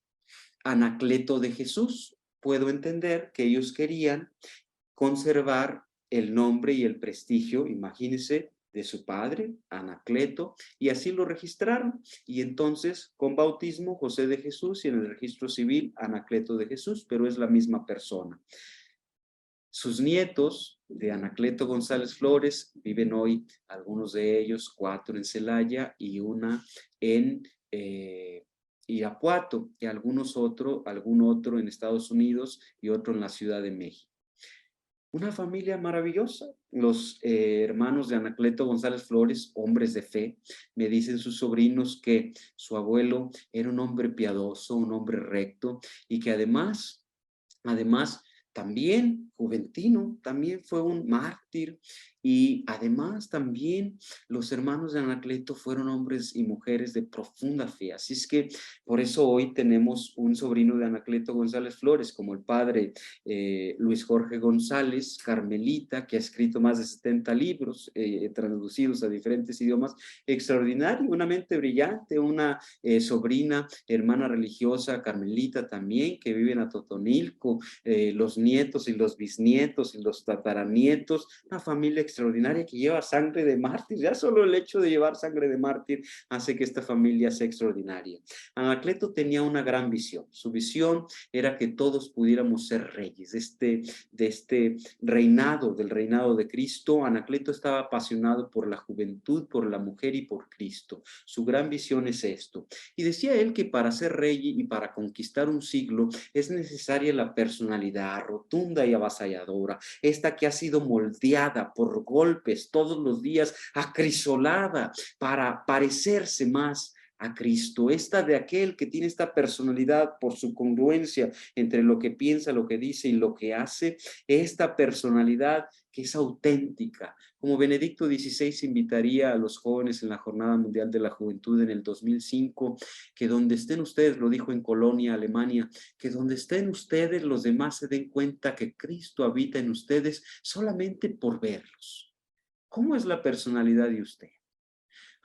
Speaker 1: Anacleto de Jesús. Puedo entender que ellos querían conservar el nombre y el prestigio, imagínense, de su padre, Anacleto, y así lo registraron. Y entonces, con bautismo, José de Jesús, y en el registro civil, Anacleto de Jesús, pero es la misma persona. Sus nietos de Anacleto González Flores viven hoy, algunos de ellos, 4 en Celaya y una en Irapuato, y algún otro en Estados Unidos y otro en la Ciudad de México. Una familia maravillosa. Los hermanos de Anacleto González Flores, hombres de fe, me dicen sus sobrinos que su abuelo era un hombre piadoso, un hombre recto, y que además, también juventino, también fue un mártir. Y además también los hermanos de Anacleto fueron hombres y mujeres de profunda fe. Así es que por eso hoy tenemos un sobrino de Anacleto González Flores, como el padre Luis Jorge González, carmelita, que ha escrito más de 70 libros traducidos a diferentes idiomas. Extraordinario, una mente brillante, una sobrina, hermana religiosa, carmelita también, que vive en Atotonilco, los nietos y los bisnietos y los tataranietos, una familia extraordinaria que lleva sangre de mártir. Ya solo el hecho de llevar sangre de mártir hace que esta familia sea extraordinaria. Anacleto tenía una gran visión. Su visión era que todos pudiéramos ser reyes de este reinado, del reinado de Cristo. Anacleto estaba apasionado por la juventud, por la mujer y por Cristo. Su gran visión es esto. Y decía él que para ser rey y para conquistar un siglo es necesaria la personalidad rotunda y avasalladora, esta que ha sido moldeada por golpes todos los días, acrisolada para parecerse más a Cristo, esta de aquel que tiene esta personalidad por su congruencia entre lo que piensa, lo que dice y lo que hace, esta personalidad que es auténtica. Como Benedicto XVI invitaría a los jóvenes en la Jornada Mundial de la Juventud en el 2005, que donde estén ustedes, lo dijo en Colonia, Alemania, que donde estén ustedes los demás se den cuenta que Cristo habita en ustedes solamente por verlos. ¿Cómo es la personalidad de usted?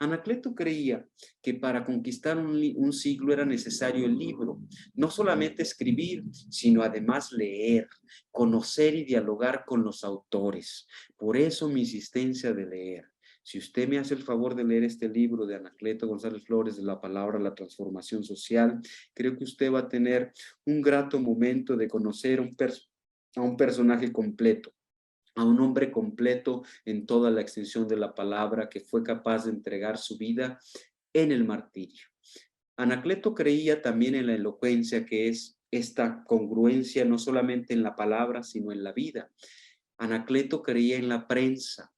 Speaker 1: Anacleto creía que para conquistar un siglo era necesario el libro, no solamente escribir, sino además leer, conocer y dialogar con los autores. Por eso mi insistencia de leer. Si usted me hace el favor de leer este libro de Anacleto González Flores, de la palabra La transformación social, creo que usted va a tener un grato momento de conocer a un personaje completo, a un hombre completo en toda la extensión de la palabra, que fue capaz de entregar su vida en el martirio. Anacleto creía también en la elocuencia, que es esta congruencia no solamente en la palabra, sino en la vida. Anacleto creía en la prensa.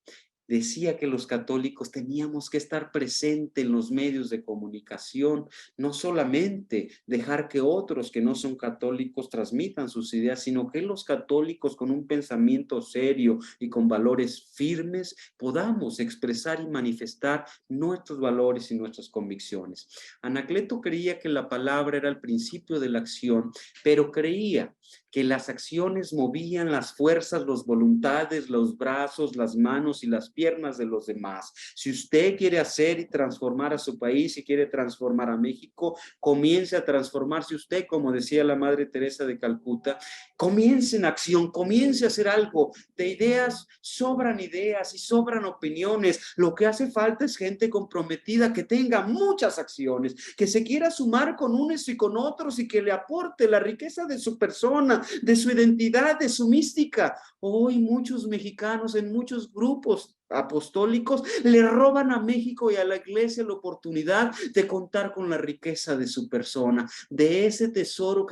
Speaker 1: Decía que los católicos teníamos que estar presentes en los medios de comunicación, no solamente dejar que otros que no son católicos transmitan sus ideas, sino que los católicos con un pensamiento serio y con valores firmes podamos expresar y manifestar nuestros valores y nuestras convicciones. Anacleto creía que la palabra era el principio de la acción, pero creía que las acciones movían las fuerzas, las voluntades, los brazos, las manos y las piernas de los demás. Si usted quiere hacer y transformar a su país y quiere transformar a México, comience a transformarse usted, como decía la Madre Teresa de Calcuta. Comience en acción, comience a hacer algo. De ideas sobran ideas y sobran opiniones. Lo que hace falta es gente comprometida que tenga muchas acciones, que se quiera sumar con unos y con otros y que le aporte la riqueza de su persona, de su identidad, de su mística. Hoy muchos mexicanos en muchos grupos apostólicos le roban a México y a la iglesia la oportunidad de contar con la riqueza de su persona, de ese tesoro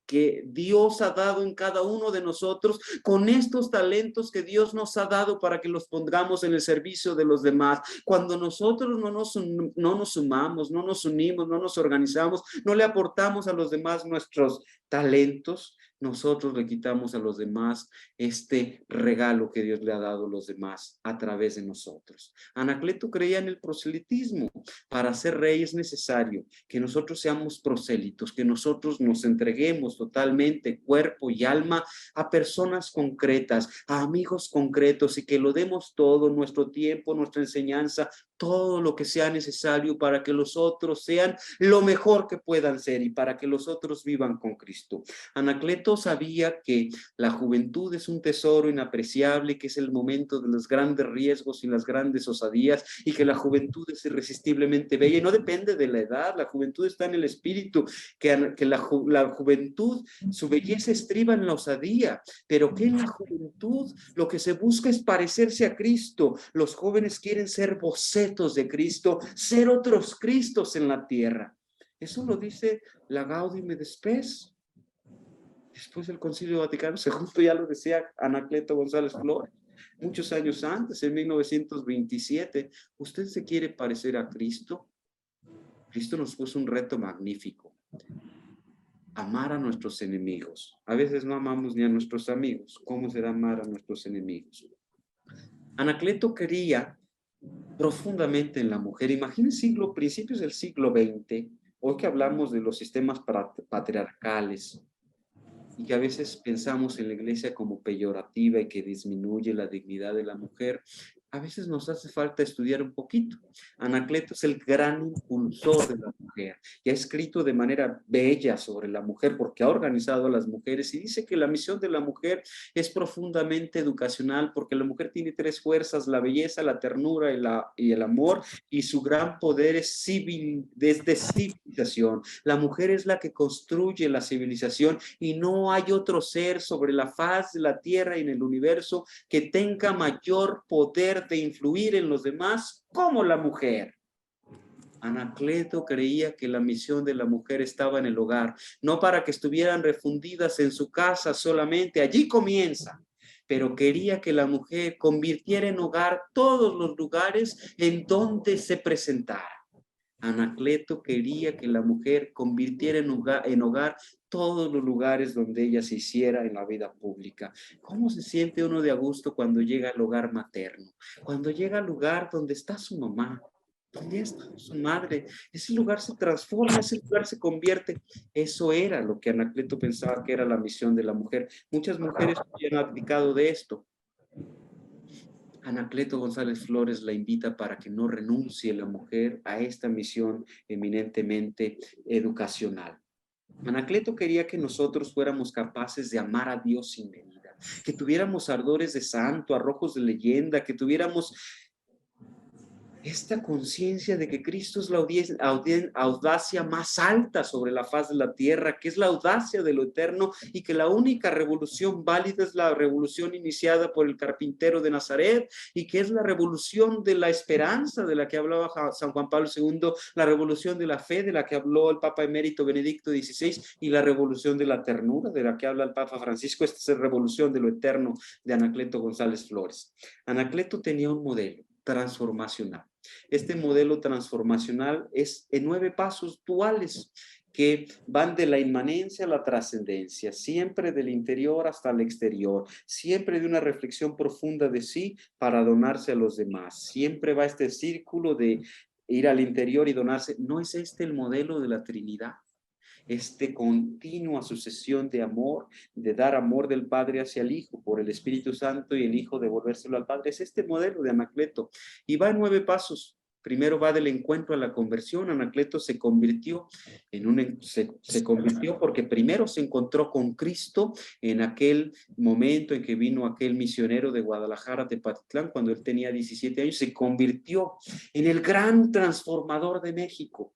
Speaker 1: que Dios ha dado en cada uno de nosotros, con estos talentos que Dios nos ha dado para que los pongamos en el servicio de los demás. Cuando nosotros no nos sumamos, no nos unimos, no nos organizamos, no le aportamos a los demás nuestros talentos, nosotros le quitamos a los demás este regalo que Dios le ha dado a los demás a través de nosotros. Anacleto creía en el proselitismo. Para ser rey es necesario que nosotros seamos prosélitos, que nosotros nos entreguemos totalmente cuerpo y alma a personas concretas, a amigos concretos, y que lo demos todo, nuestro tiempo, nuestra enseñanza, todo lo que sea necesario para que los otros sean lo mejor que puedan ser y para que los otros vivan con Cristo. Anacleto sabía que la juventud es un tesoro inapreciable, que es el momento de los grandes riesgos y las grandes osadías, y que la juventud es irresistiblemente bella y no depende de la edad. La juventud está en el espíritu, que la juventud, su belleza estriba en la osadía, pero que en la juventud lo que se busca es parecerse a Cristo. Los jóvenes quieren ser bocetos de Cristo, ser otros Cristos en la tierra. Eso lo dice la Gaudium et Spes. Después del Concilio Vaticano II, ya lo decía Anacleto González Flores, muchos años antes, en 1927. ¿Usted se quiere parecer a Cristo? Cristo nos puso un reto magnífico: amar a nuestros enemigos. A veces no amamos ni a nuestros amigos. ¿Cómo será amar a nuestros enemigos? Anacleto quería profundamente en la mujer. Imagínense principios del siglo XX, hoy que hablamos de los sistemas patriarcales, y que a veces pensamos en la iglesia como peyorativa y que disminuye la dignidad de la mujer, a veces nos hace falta estudiar un poquito. Anacleto es el gran impulsor de la mujer y ha escrito de manera bella sobre la mujer porque ha organizado a las mujeres y dice que la misión de la mujer es profundamente educacional porque la mujer tiene tres fuerzas: la belleza, la ternura y el amor, y su gran poder es desde civilización. La mujer es la que construye la civilización y no hay otro ser sobre la faz de la tierra y en el universo que tenga mayor poder de influir en los demás como la mujer. Anacleto creía que la misión de la mujer estaba en el hogar, no para que estuvieran refundidas en su casa solamente, allí comienza, pero quería que la mujer convirtiera en hogar todos los lugares en donde se presentara. Anacleto quería que la mujer convirtiera en hogar todos los lugares donde ella se hiciera en la vida pública. ¿Cómo se siente uno de a gusto cuando llega al hogar materno? Cuando llega al lugar donde está su mamá, donde está su madre, ese lugar se transforma, ese lugar se convierte. Eso era lo que Anacleto pensaba que era la misión de la mujer. Muchas mujeres ya han abdicado de esto. Anacleto González Flores la invita para que no renuncie la mujer a esta misión eminentemente educacional. Anacleto quería que nosotros fuéramos capaces de amar a Dios sin medida, que tuviéramos ardores de santo, arrojos de leyenda, que tuviéramos esta conciencia de que Cristo es la audacia más alta sobre la faz de la tierra, que es la audacia de lo eterno y que la única revolución válida es la revolución iniciada por el carpintero de Nazaret y que es la revolución de la esperanza de la que hablaba San Juan Pablo II, la revolución de la fe de la que habló el Papa emérito Benedicto XVI y la revolución de la ternura de la que habla el Papa Francisco. Esta es la revolución de lo eterno de Anacleto González Flores. Anacleto tenía un modelo transformacional. Este modelo transformacional es en 9 pasos duales que van de la inmanencia a la trascendencia, siempre del interior hasta el exterior, siempre de una reflexión profunda de sí para donarse a los demás. Siempre va este círculo de ir al interior y donarse. ¿No es este el modelo de la Trinidad? Continua sucesión de amor, de dar amor del Padre hacia el Hijo por el Espíritu Santo y el Hijo devolvérselo al Padre. Es este modelo de Anacleto y va en 9 pasos. Primero va del encuentro a la conversión. Anacleto se convirtió se convirtió porque primero se encontró con Cristo en aquel momento en que vino aquel misionero de Guadalajara, Tepatitlán, cuando él tenía 17 años, se convirtió en el gran transformador de México.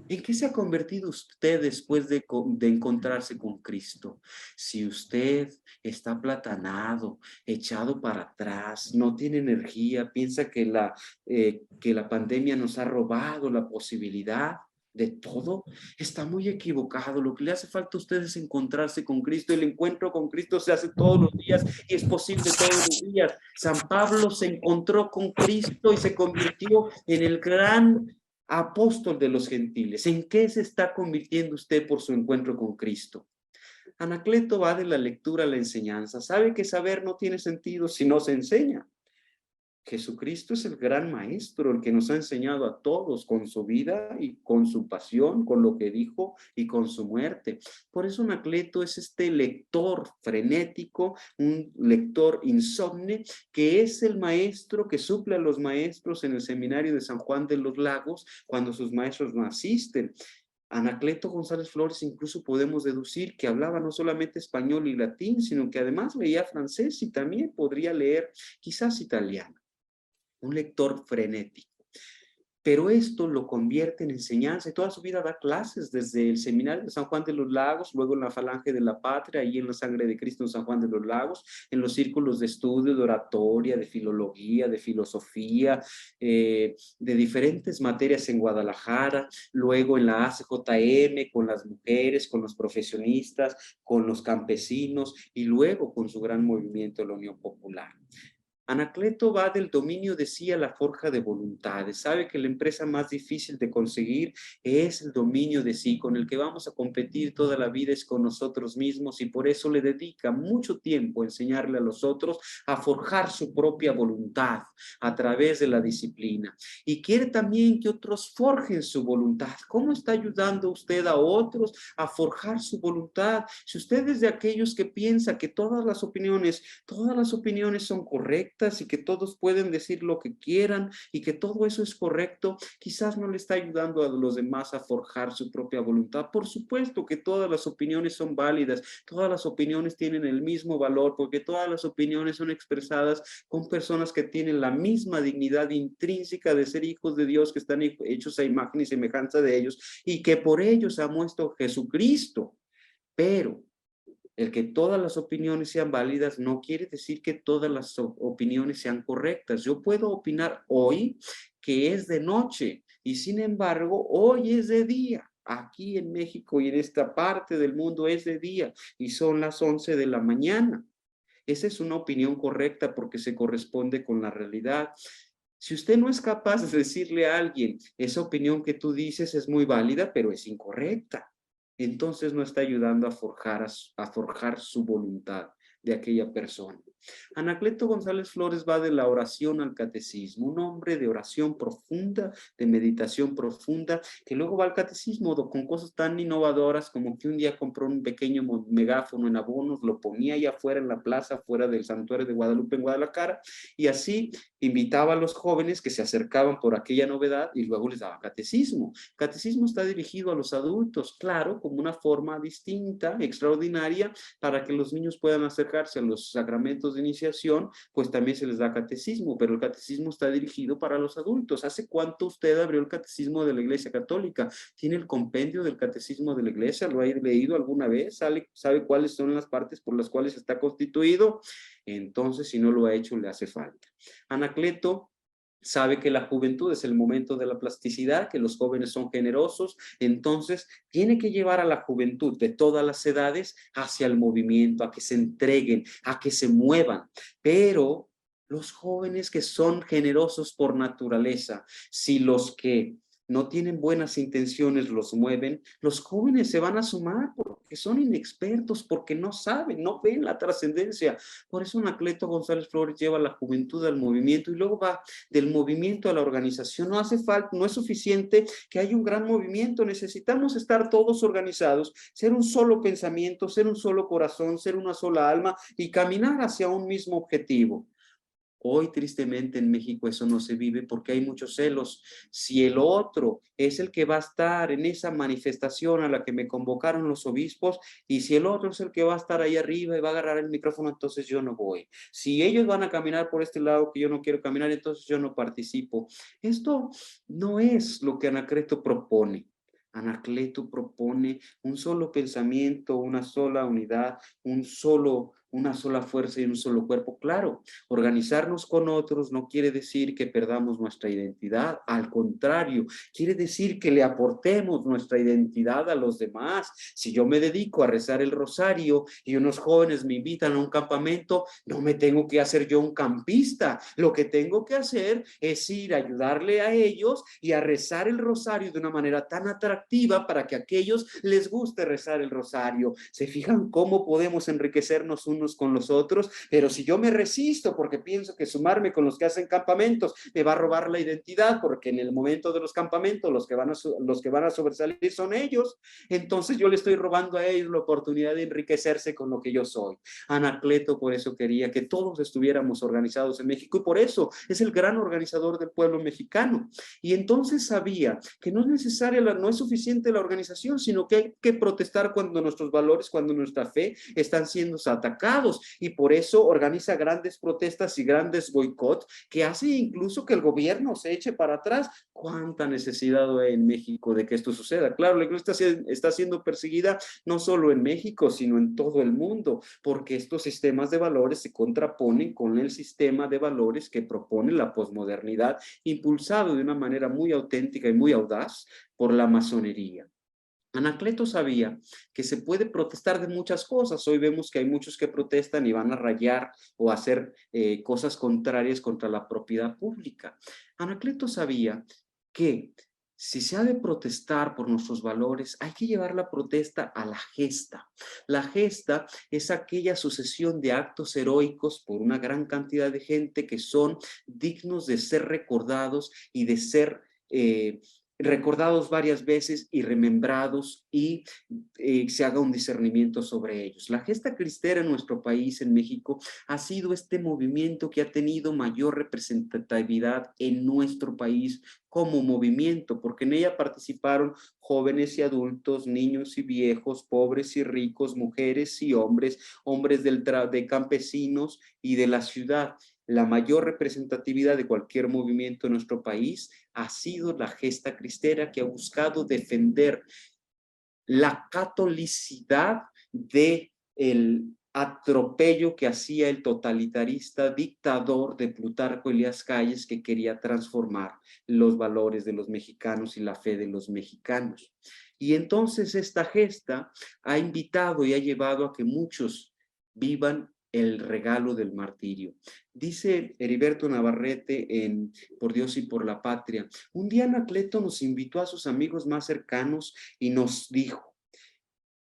Speaker 1: ¿En qué se ha convertido usted después de encontrarse con Cristo? Si usted está aplatanado, echado para atrás, no tiene energía, piensa que la pandemia nos ha robado la posibilidad de todo, está muy equivocado. Lo que le hace falta a usted es encontrarse con Cristo. El encuentro con Cristo se hace todos los días y es posible todos los días. San Pablo se encontró con Cristo y se convirtió en el gran apóstol de los gentiles. ¿En qué se está convirtiendo usted por su encuentro con Cristo? Anacleto va de la lectura a la enseñanza. Sabe que saber no tiene sentido si no se enseña. Jesucristo es el gran maestro, el que nos ha enseñado a todos con su vida y con su pasión, con lo que dijo y con su muerte. Por eso Anacleto es este lector frenético, un lector insomne, que es el maestro que suple a los maestros en el seminario de San Juan de los Lagos cuando sus maestros no asisten. Anacleto González Flores incluso podemos deducir que hablaba no solamente español y latín, sino que además leía francés y también podría leer quizás italiano. Un lector frenético. Pero esto lo convierte en enseñanza y toda su vida da clases desde el seminario de San Juan de los Lagos, luego en la Falange de la Patria, y en la Sangre de Cristo en San Juan de los Lagos, en los círculos de estudio, de oratoria, de filología, de filosofía, de diferentes materias en Guadalajara, luego en la ACJM, con las mujeres, con los profesionistas, con los campesinos y luego con su gran movimiento de la Unión Popular. Anacleto va del dominio de sí a la forja de voluntades. Sabe que la empresa más difícil de conseguir es el dominio de sí, con el que vamos a competir toda la vida es con nosotros mismos y por eso le dedica mucho tiempo a enseñarle a los otros a forjar su propia voluntad a través de la disciplina. Y quiere también que otros forjen su voluntad. ¿Cómo está ayudando usted a otros a forjar su voluntad? Si usted es de aquellos que piensa que todas las opiniones son correctas y que todos pueden decir lo que quieran y que todo eso es correcto, quizás no le está ayudando a los demás a forjar su propia voluntad. Por supuesto que todas las opiniones son válidas, todas las opiniones tienen el mismo valor, porque todas las opiniones son expresadas con personas que tienen la misma dignidad intrínseca de ser hijos de Dios, que están hechos a imagen y semejanza de ellos y que por ellos ha muerto Jesucristo. Pero el que todas las opiniones sean válidas no quiere decir que todas las opiniones sean correctas. Yo puedo opinar hoy que es de noche y sin embargo hoy es de día. Aquí en México y en esta parte del mundo es de día y son las 11 de la mañana. Esa es una opinión correcta porque se corresponde con la realidad. Si usted no es capaz de decirle a alguien, esa opinión que tú dices es muy válida, pero es incorrecta, entonces no está ayudando a forjar su voluntad de aquella persona. Anacleto González Flores va de la oración al catecismo, un hombre de oración profunda, de meditación profunda, que luego va al catecismo con cosas tan innovadoras como que un día compró un pequeño megáfono en abonos, lo ponía allá afuera en la plaza, fuera del santuario de Guadalupe en Guadalajara, y así invitaba a los jóvenes que se acercaban por aquella novedad y luego les daba catecismo. Catecismo está dirigido a los adultos, claro, como una forma distinta, extraordinaria, para que los niños puedan acercarse a los sacramentos de iniciación, pues también se les da catecismo, pero el catecismo está dirigido para los adultos. ¿Hace cuánto usted abrió el catecismo de la Iglesia Católica? ¿Tiene el compendio del catecismo de la Iglesia? ¿Lo ha leído alguna vez? ¿Sabe cuáles son las partes por las cuales está constituido? Entonces, si no lo ha hecho, le hace falta. Anacleto sabe que la juventud es el momento de la plasticidad, que los jóvenes son generosos, entonces tiene que llevar a la juventud de todas las edades hacia el movimiento, a que se entreguen, a que se muevan, pero los jóvenes que son generosos por naturaleza, si los que no tienen buenas intenciones los mueven, los jóvenes se van a sumar porque son inexpertos, porque no saben, no ven la trascendencia. Por eso Anacleto González Flores lleva a la juventud al movimiento y luego va del movimiento a la organización. No hace falta, no es suficiente que haya un gran movimiento, necesitamos estar todos organizados, ser un solo pensamiento, ser un solo corazón, ser una sola alma y caminar hacia un mismo objetivo. Hoy, tristemente, en México eso no se vive porque hay muchos celos. Si el otro es el que va a estar en esa manifestación a la que me convocaron los obispos, y si el otro es el que va a estar ahí arriba y va a agarrar el micrófono, entonces yo no voy. Si ellos van a caminar por este lado que yo no quiero caminar, entonces yo no participo. Esto no es lo que Anacleto propone. Anacleto propone un solo pensamiento, una sola unidad, una sola fuerza y un solo cuerpo. Claro, organizarnos con otros no quiere decir que perdamos nuestra identidad, al contrario, quiere decir que le aportemos nuestra identidad a los demás. Si yo me dedico a rezar el rosario y unos jóvenes me invitan a un campamento, no me tengo que hacer yo un campista. Lo que tengo que hacer es ir a ayudarle a ellos y a rezar el rosario de una manera tan atractiva para que a aquellos les guste rezar el rosario. ¿Se fijan cómo podemos enriquecernos unos con los otros? Pero si yo me resisto porque pienso que sumarme con los que hacen campamentos me va a robar la identidad, porque en el momento de los campamentos los que van a sobresalir son ellos, entonces yo le estoy robando a ellos la oportunidad de enriquecerse con lo que yo soy. Anacleto por eso quería que todos estuviéramos organizados en México y por eso es el gran organizador del pueblo mexicano. Y entonces sabía que no es necesaria, no es suficiente la organización, sino que hay que protestar cuando nuestros valores, cuando nuestra fe están siendo atacados, y por eso organiza grandes protestas y grandes boicots que hace incluso que el gobierno se eche para atrás. ¿Cuánta necesidad hay en México de que esto suceda? Claro, la iglesia está siendo perseguida no solo en México, sino en todo el mundo, porque estos sistemas de valores se contraponen con el sistema de valores que propone la posmodernidad, impulsado de una manera muy auténtica y muy audaz por la masonería. Anacleto sabía que se puede protestar de muchas cosas. Hoy vemos que hay muchos que protestan y van a rayar o hacer cosas contrarias contra la propiedad pública. Anacleto sabía que si se ha de protestar por nuestros valores, hay que llevar la protesta a la gesta. La gesta es aquella sucesión de actos heroicos por una gran cantidad de gente que son dignos de ser recordados y de ser recordados varias veces y remembrados y se haga un discernimiento sobre ellos. La gesta cristera en nuestro país, en México, ha sido este movimiento que ha tenido mayor representatividad en nuestro país como movimiento, porque en ella participaron jóvenes y adultos, niños y viejos, pobres y ricos, mujeres y hombres, hombres de campesinos y de la ciudad. La mayor representatividad de cualquier movimiento en nuestro país ha sido la gesta cristera, que ha buscado defender la catolicidad de el atropello que hacía el totalitarista dictador de Plutarco Elías Calles, que quería transformar los valores de los mexicanos y la fe de los mexicanos. Y entonces esta gesta ha invitado y ha llevado a que muchos vivan el regalo del martirio. Dice Heriberto Navarrete en Por Dios y por la Patria: un día Anacleto nos invitó a sus amigos más cercanos y nos dijo: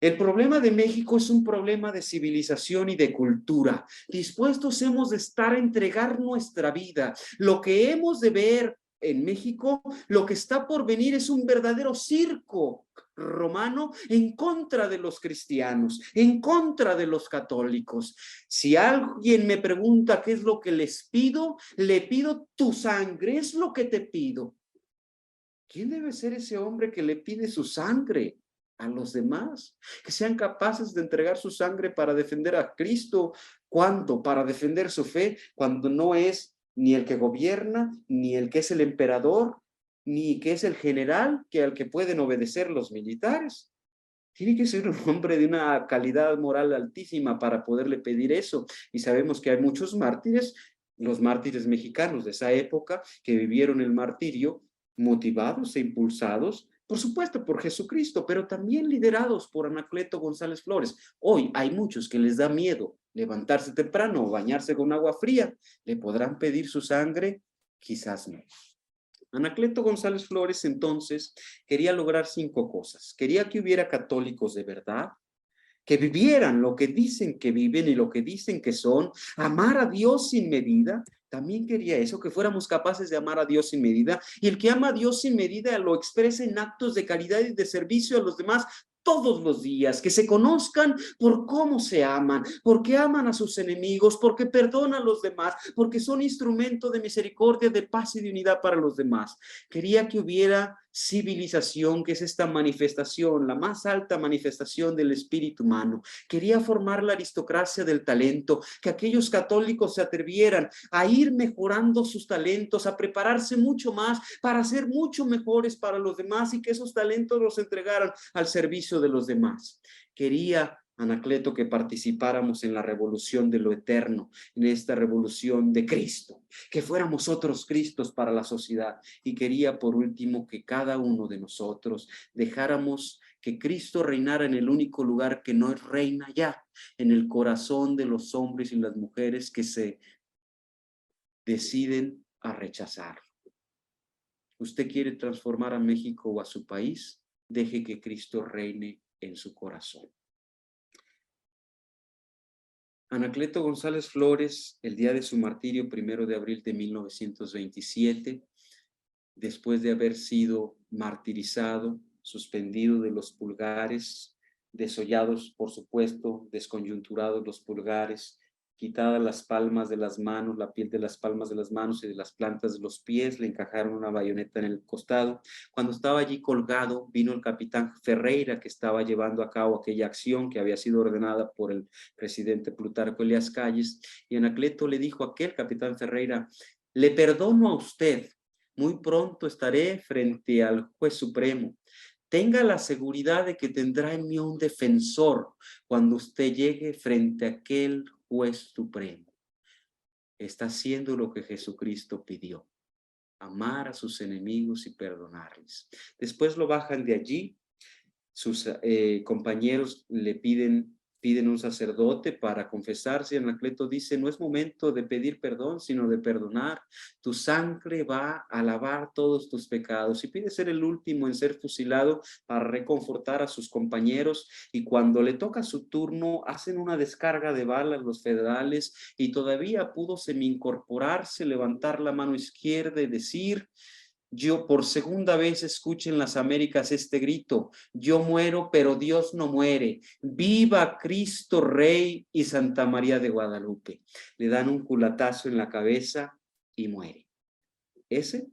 Speaker 1: el problema de México es un problema de civilización y de cultura. Dispuestos hemos de estar a entregar nuestra vida. Lo que hemos de ver en México, lo que está por venir, es un verdadero circo romano en contra de los cristianos, en contra de los católicos. Si alguien me pregunta qué es lo que les pido, le pido tu sangre, es lo que te pido. ¿Quién debe ser ese hombre que le pide su sangre a los demás? Que sean capaces de entregar su sangre para defender a Cristo. ¿Cuándo? Para defender su fe, cuando no es ni el que gobierna, ni el que es el emperador, ni que es el general, que al que pueden obedecer los militares. Tiene que ser un hombre de una calidad moral altísima para poderle pedir eso. Y sabemos que hay muchos mártires, los mártires mexicanos de esa época, que vivieron el martirio motivados e impulsados, por supuesto, por Jesucristo, pero también liderados por Anacleto González Flores. Hoy hay muchos que les da miedo levantarse temprano o bañarse con agua fría. ¿Le podrán pedir su sangre? Quizás no. Anacleto González Flores entonces quería lograr 5 cosas. Quería que hubiera católicos de verdad, que vivieran lo que dicen que viven y lo que dicen que son, amar a Dios sin medida. También quería eso, que fuéramos capaces de amar a Dios sin medida, y el que ama a Dios sin medida lo expresa en actos de caridad y de servicio a los demás todos los días, que se conozcan por cómo se aman, porque aman a sus enemigos, porque perdonan a los demás, porque son instrumento de misericordia, de paz y de unidad para los demás. Quería que hubiera civilización, que es esta manifestación, la más alta manifestación del espíritu humano. Quería formar la aristocracia del talento, que aquellos católicos se atrevieran a ir mejorando sus talentos, a prepararse mucho más para ser mucho mejores para los demás, y que esos talentos los entregaran al servicio de los demás. Quería Anacleto que participáramos en la revolución de lo eterno, en esta revolución de Cristo, que fuéramos otros Cristos para la sociedad. Y quería, por último, que cada uno de nosotros dejáramos que Cristo reinara en el único lugar que no reina ya, en el corazón de los hombres y las mujeres que se deciden a rechazar. ¿Usted quiere transformar a México o a su país? Deje que Cristo reine en su corazón. Anacleto González Flores, el día de su martirio, 1 de abril de 1927, después de haber sido martirizado, suspendido de los pulgares, desollados, por supuesto, descoyunturados los pulgares, quitadas las palmas de las manos, la piel de las palmas de las manos y de las plantas de los pies, le encajaron una bayoneta en el costado. Cuando estaba allí colgado, vino el capitán Ferreira, que estaba llevando a cabo aquella acción que había sido ordenada por el presidente Plutarco Elías Calles, y Anacleto le dijo a aquel capitán Ferreira: le perdono a usted, muy pronto estaré frente al juez supremo. Tenga la seguridad de que tendrá en mí un defensor cuando usted llegue frente a aquel juez supremo. Está haciendo lo que Jesucristo pidió: amar a sus enemigos y perdonarles. Después lo bajan de allí, sus compañeros le piden un sacerdote para confesarse. Anacleto dice, no es momento de pedir perdón, sino de perdonar. Tu sangre va a lavar todos tus pecados. Y pide ser el último en ser fusilado para reconfortar a sus compañeros. Y cuando le toca su turno, hacen una descarga de balas los federales y todavía pudo semi-incorporarse, levantar la mano izquierda y decir: yo por segunda vez escucho en las Américas este grito: yo muero, pero Dios no muere. ¡Viva Cristo Rey y Santa María de Guadalupe! Le dan un culatazo en la cabeza y muere. Ese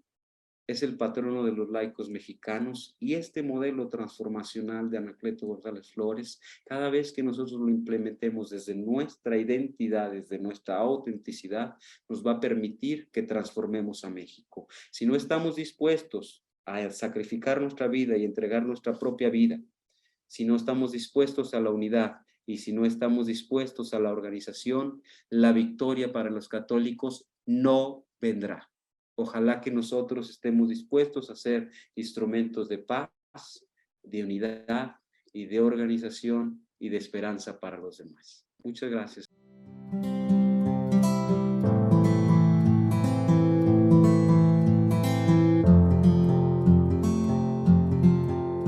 Speaker 1: es el patrono de los laicos mexicanos, y este modelo transformacional de Anacleto González Flores, cada vez que nosotros lo implementemos desde nuestra identidad, desde nuestra autenticidad, nos va a permitir que transformemos a México. Si no estamos dispuestos a sacrificar nuestra vida y entregar nuestra propia vida, si no estamos dispuestos a la unidad y si no estamos dispuestos a la organización, la victoria para los católicos no vendrá. Ojalá que nosotros estemos dispuestos a ser instrumentos de paz, de unidad y de organización y de esperanza para los demás. Muchas gracias.